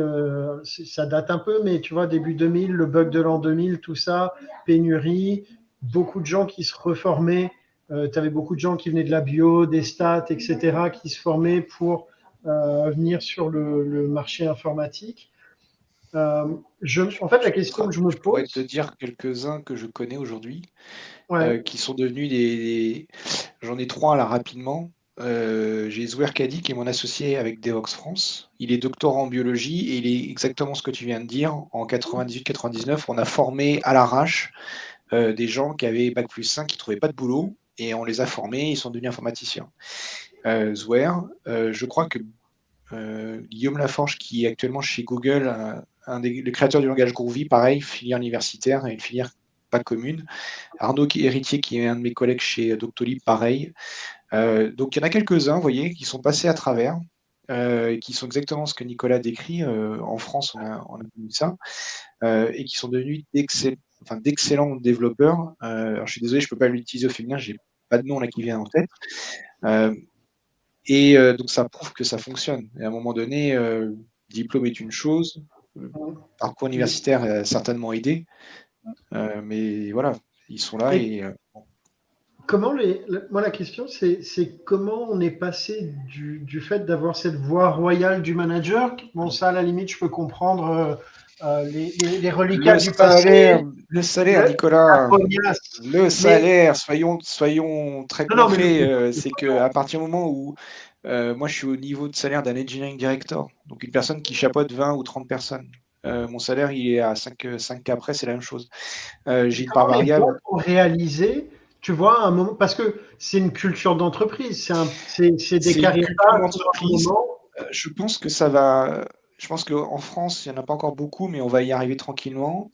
ça date un peu, mais tu vois, début 2000, le bug de l'an 2000, tout ça, pénurie, beaucoup de gens qui se reformaient. Tu avais beaucoup de gens qui venaient de la bio, des stats, etc., qui se formaient pour venir sur le marché informatique. En fait, la question que je me Je pourrais pose. te dire quelques-uns que je connais aujourd'hui, Ouais. qui sont devenus des. J'en ai 3 là rapidement. J'ai Zouer Kadi qui est mon associé avec Devox France. Il est doctorant en biologie et il est exactement ce que tu viens de dire. En 98-99, on a formé à l'arrache des gens qui avaient Bac+5 qui ne trouvaient pas de boulot et on les a formés, ils sont devenus informaticiens. Zouer, je crois que Guillaume Laforge, qui est actuellement chez Google, le créateur du langage Groovy, pareil, filière universitaire et une filière pas commune. Arnaud Héritier, qui est un de mes collègues chez Doctolib, pareil. Donc il y en a quelques-uns, vous voyez, qui sont passés à travers, et qui sont exactement ce que Nicolas décrit. En France, on a connu ça, et qui sont devenus d'excellents développeurs. Alors, je suis désolé, je ne peux pas l'utiliser au féminin, j'ai pas de nom là qui vient en tête. Donc ça prouve que ça fonctionne. Et à un moment donné, diplôme est une chose, parcours universitaire a certainement aidé, mais voilà, ils sont là et Moi, la question, c'est comment on est passé du fait d'avoir cette voie royale du manager. Bon, ça, à la limite, je peux comprendre les reliquats du passé. Le salaire, Nicolas, le salaire, soyons très concrets, c'est qu'à partir du moment où moi je suis au niveau de salaire d'un engineering director, donc une personne qui chapeaute 20 ou 30 personnes. Mon salaire, il est à 5K après, c'est la même chose. J'ai une part variable. Pour réaliser, tu vois, un moment, parce que c'est une culture d'entreprise, c'est des carrières d'entreprise. Je pense que ça va. Je pense qu'en France, il n'y en a pas encore beaucoup, mais on va y arriver tranquillement.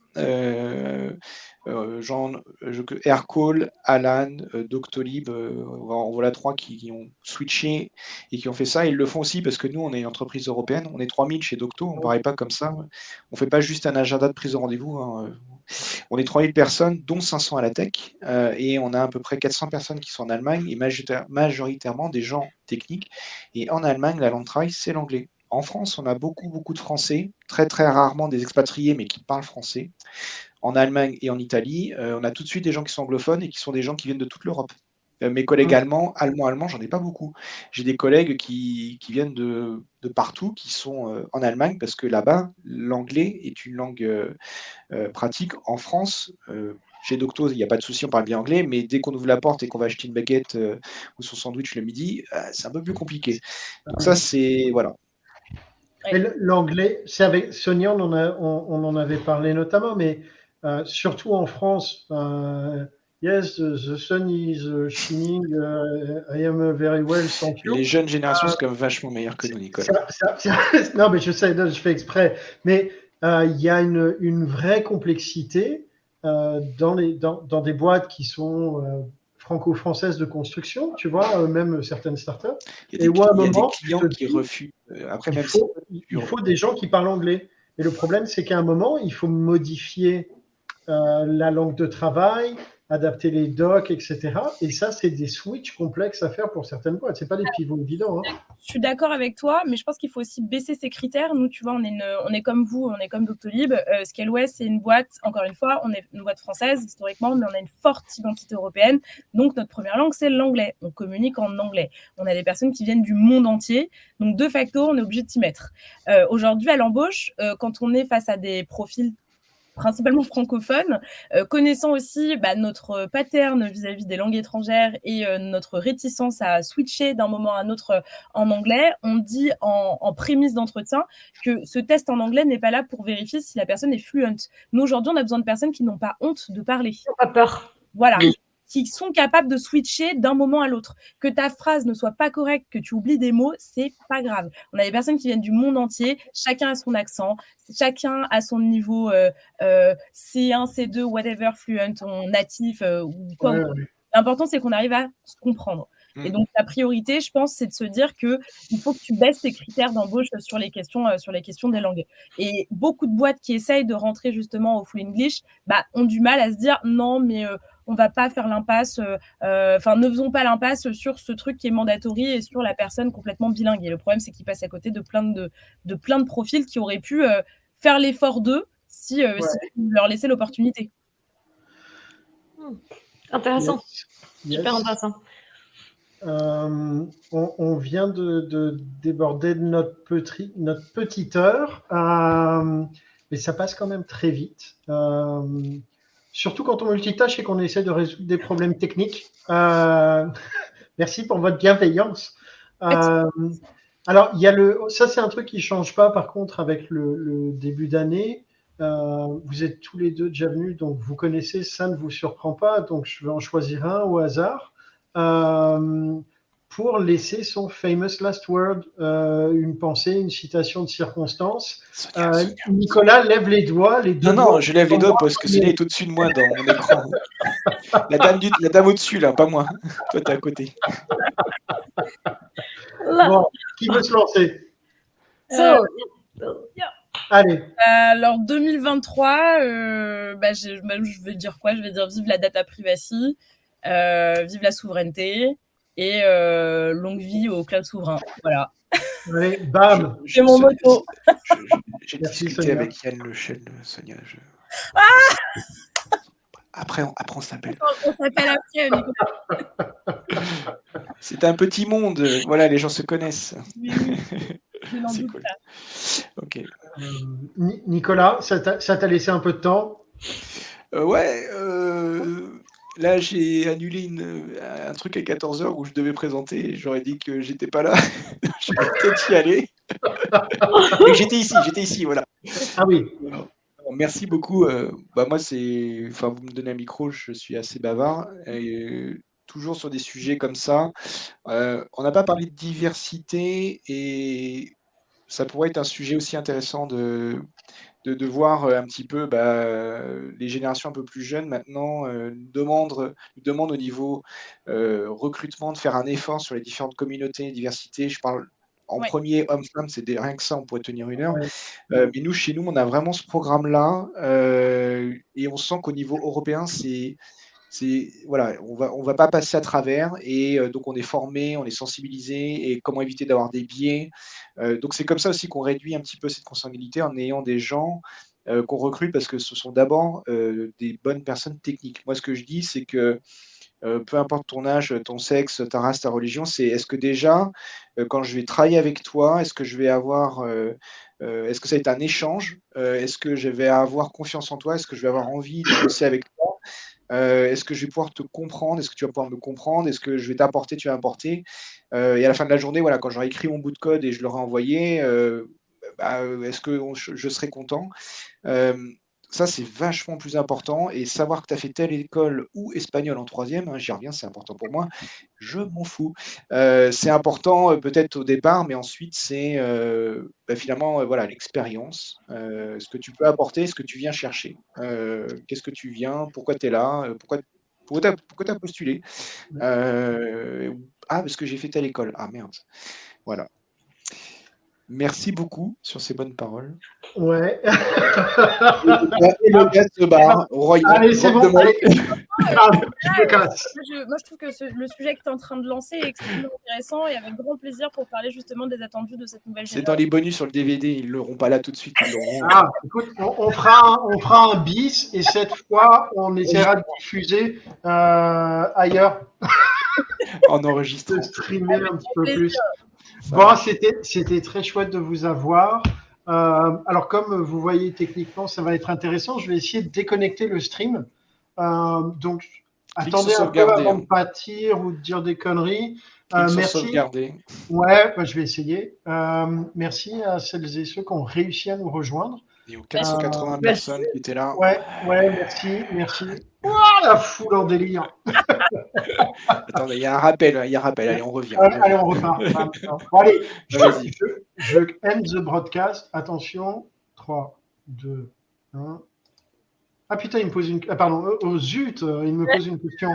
Aircall, Alan, Doctolib, voilà 3 qui ont switché et qui ont fait ça. Ils le font aussi parce que nous, on est une entreprise européenne. On est 3000 chez Docto, on ne paraît pas comme ça. On ne fait pas juste un agenda de prise de rendez-vous. Hein. On est 3000 personnes, dont 500 à la tech, et on a à peu près 400 personnes qui sont en Allemagne, et majoritairement des gens techniques. Et en Allemagne, la langue de travail, c'est l'anglais. En France, on a beaucoup de Français, très très rarement des expatriés, mais qui parlent français. En Allemagne et en Italie, on a tout de suite des gens qui sont anglophones et qui sont des gens qui viennent de toute l'Europe. Mes collègues allemands, j'en ai pas beaucoup. J'ai des collègues qui viennent de partout, qui sont en Allemagne, parce que là-bas, l'anglais est une langue pratique. En France, chez Docto, il n'y a pas de souci, on parle bien anglais, mais dès qu'on ouvre la porte et qu'on va acheter une baguette ou son sandwich le midi, c'est un peu plus compliqué. Donc ça, c'est voilà. Et l'anglais, c'est avec Sonia, on en avait parlé notamment, mais surtout en France, yes, the sun is shining, I am very well, thank you. Les jeunes générations sont quand même vachement meilleures que nous, Nicolas. Non, mais je sais, je fais exprès. Mais il y a une vraie complexité dans des boîtes qui sont franco-françaises de construction, tu vois, même certaines startups. Il y a des clients qui refusent. Après, il faut des gens qui parlent anglais. Et le problème, c'est qu'à un moment, il faut modifier la langue de travail, adapter les docs, etc. Et ça, c'est des switches complexes à faire pour certaines boîtes. C'est pas des pivots évidents. Hein. Je suis d'accord avec toi, mais je pense qu'il faut aussi baisser ses critères. Nous, tu vois, on est comme vous, on est comme Doctolib. Scaleway, c'est une boîte, encore une fois, on est une boîte française historiquement, mais on a une forte identité européenne. Donc, notre première langue, c'est l'anglais. On communique en anglais. On a des personnes qui viennent du monde entier. Donc, de facto, on est obligé de s'y mettre. Aujourd'hui, à l'embauche, quand on est face à des profils principalement francophones, connaissant aussi notre pattern vis-à-vis des langues étrangères et notre réticence à switcher d'un moment à un autre en anglais, on dit en prémisse d'entretien que ce test en anglais n'est pas là pour vérifier si la personne est fluent. Nous, aujourd'hui, on a besoin de personnes qui n'ont pas honte de parler. Qui n'ont pas peur. Voilà. Oui. Qui sont capables de switcher d'un moment à l'autre. Que ta phrase ne soit pas correcte, que tu oublies des mots, c'est pas grave. On a des personnes qui viennent du monde entier, chacun a son accent, chacun a son niveau C1, C2, whatever, fluent, natif ou quoi. Ouais. L'important, c'est qu'on arrive à se comprendre. Et donc, la priorité, je pense, c'est de se dire qu'il faut que tu baisses tes critères d'embauche sur les questions des langues. Et beaucoup de boîtes qui essayent de rentrer justement au full English ont du mal à se dire non, mais on va pas faire l'impasse, ne faisons pas l'impasse sur ce truc qui est mandatory et sur la personne complètement bilingue. Et le problème, c'est qu'ils passent à côté de plein de profils qui auraient pu faire l'effort d'eux si on leur laissait l'opportunité. Intéressant. Yes. Super intéressant. On vient de déborder de notre petite heure, mais ça passe quand même très vite. Surtout quand on multitâche et qu'on essaie de résoudre des problèmes techniques. Merci pour votre bienveillance. Alors, ça c'est un truc qui ne change pas par contre avec le début d'année. Vous êtes tous les deux déjà venus, donc vous connaissez, ça ne vous surprend pas, donc je vais en choisir un au hasard. Pour laisser son famous last word, une pensée, une citation de circonstance. Sonia. Nicolas, lève les doigts. Non, je lève les doigts parce que Sonia est au-dessus de moi dans mon écran. La dame au-dessus, là, pas moi. Toi, t'es à côté. Bon, qui veut se lancer Allez. Alors, 2023, je vais dire quoi ? Je vais dire vive la data privacy, vive la souveraineté et longue vie au cloud souverain. Voilà. Allez, bam. C'est mon motto. J'ai discuté avec Yann Lechel, Sonia. Après, on s'appelle. On s'appelle après, Nicolas. C'est un petit monde. Voilà, les gens se connaissent. Oui. C'est cool. Ok. Nicolas, ça t'a laissé un peu de temps ? Là, j'ai annulé un truc à 14h où je devais présenter et j'aurais dit que j'étais pas là. Je vais peut-être y aller. Mais j'étais ici, voilà. Ah oui. Merci beaucoup. Moi, vous me donnez un micro, je suis assez bavard. Et, toujours sur des sujets comme ça. On n'a pas parlé de diversité et ça pourrait être un sujet aussi intéressant de voir un petit peu les générations un peu plus jeunes maintenant demandent au niveau recrutement de faire un effort sur les différentes communautés, diversité. Je parle en premier homme-femme, rien que ça, on pourrait tenir une heure. Mais nous, chez nous, on a vraiment ce programme-là et on sent qu'au niveau européen, on va pas passer à travers et donc on est formé, on est sensibilisé et comment éviter d'avoir des biais. Donc c'est comme ça aussi qu'on réduit un petit peu cette consanguinité en ayant des gens qu'on recrute parce que ce sont d'abord des bonnes personnes techniques. Moi, ce que je dis, c'est que peu importe ton âge, ton sexe, ta race, ta religion, c'est est-ce que déjà, quand je vais travailler avec toi, est-ce que je vais avoir, est-ce que ça va être un échange, est-ce que je vais avoir confiance en toi, est-ce que je vais avoir envie de bosser avec toi, Est-ce que je vais pouvoir te comprendre? Est-ce que tu vas pouvoir me comprendre? Est-ce que je vais t'apporter, tu vas apporter? Et à la fin de la journée, voilà, quand j'aurai écrit mon bout de code et je l'aurai envoyé, est-ce que je serai content? Ça, c'est vachement plus important et savoir que tu as fait telle école ou espagnol en 3e, j'y reviens, c'est important pour moi, je m'en fous. C'est important, peut-être au départ, mais ensuite c'est, finalement, voilà, l'expérience, ce que tu peux apporter, ce que tu viens chercher. Qu'est-ce que tu viens? Pourquoi tu es là? Pourquoi tu as postulé? «Ah, parce que j'ai fait telle école». Ah merde! Voilà. Merci beaucoup sur ces bonnes paroles. Ouais. Et le gars se barre. Allez, c'est bon. Allez. Je me casse. Moi, je trouve que le sujet que tu es en train de lancer est extrêmement intéressant et avec grand plaisir pour parler justement des attendus de cette nouvelle C'est génération. dans les bonus sur le DVD, ils l'auront pas là tout de suite, ils l'auront. Ah, écoute, on fera un bis et cette fois, on essaiera de diffuser ailleurs, En de enregistrant. streamer un petit peu plaisir. plus. Ça Bon, marche. c'était très chouette de vous avoir. Alors, comme vous voyez, techniquement, ça va être intéressant. Je vais essayer de déconnecter le stream. Donc, Clique attendez sur un peu sauvegarder, avant hein. de partir ou de dire des conneries. Clique sur Merci. sauvegarder. Ouais, bah, je vais essayer. Merci à celles et ceux qui ont réussi à nous rejoindre. Et aux 480 Merci. personnes qui étaient là. Ouais, merci. Oh, la foule en délire. Attendez, il y a un rappel. Allez, on revient. Allez, on repart. Bon, allez, Vas-y. je end the broadcast. Attention. 3, 2, 1. Ah putain, il me pose une... Ah pardon, oh zut, il me pose une question.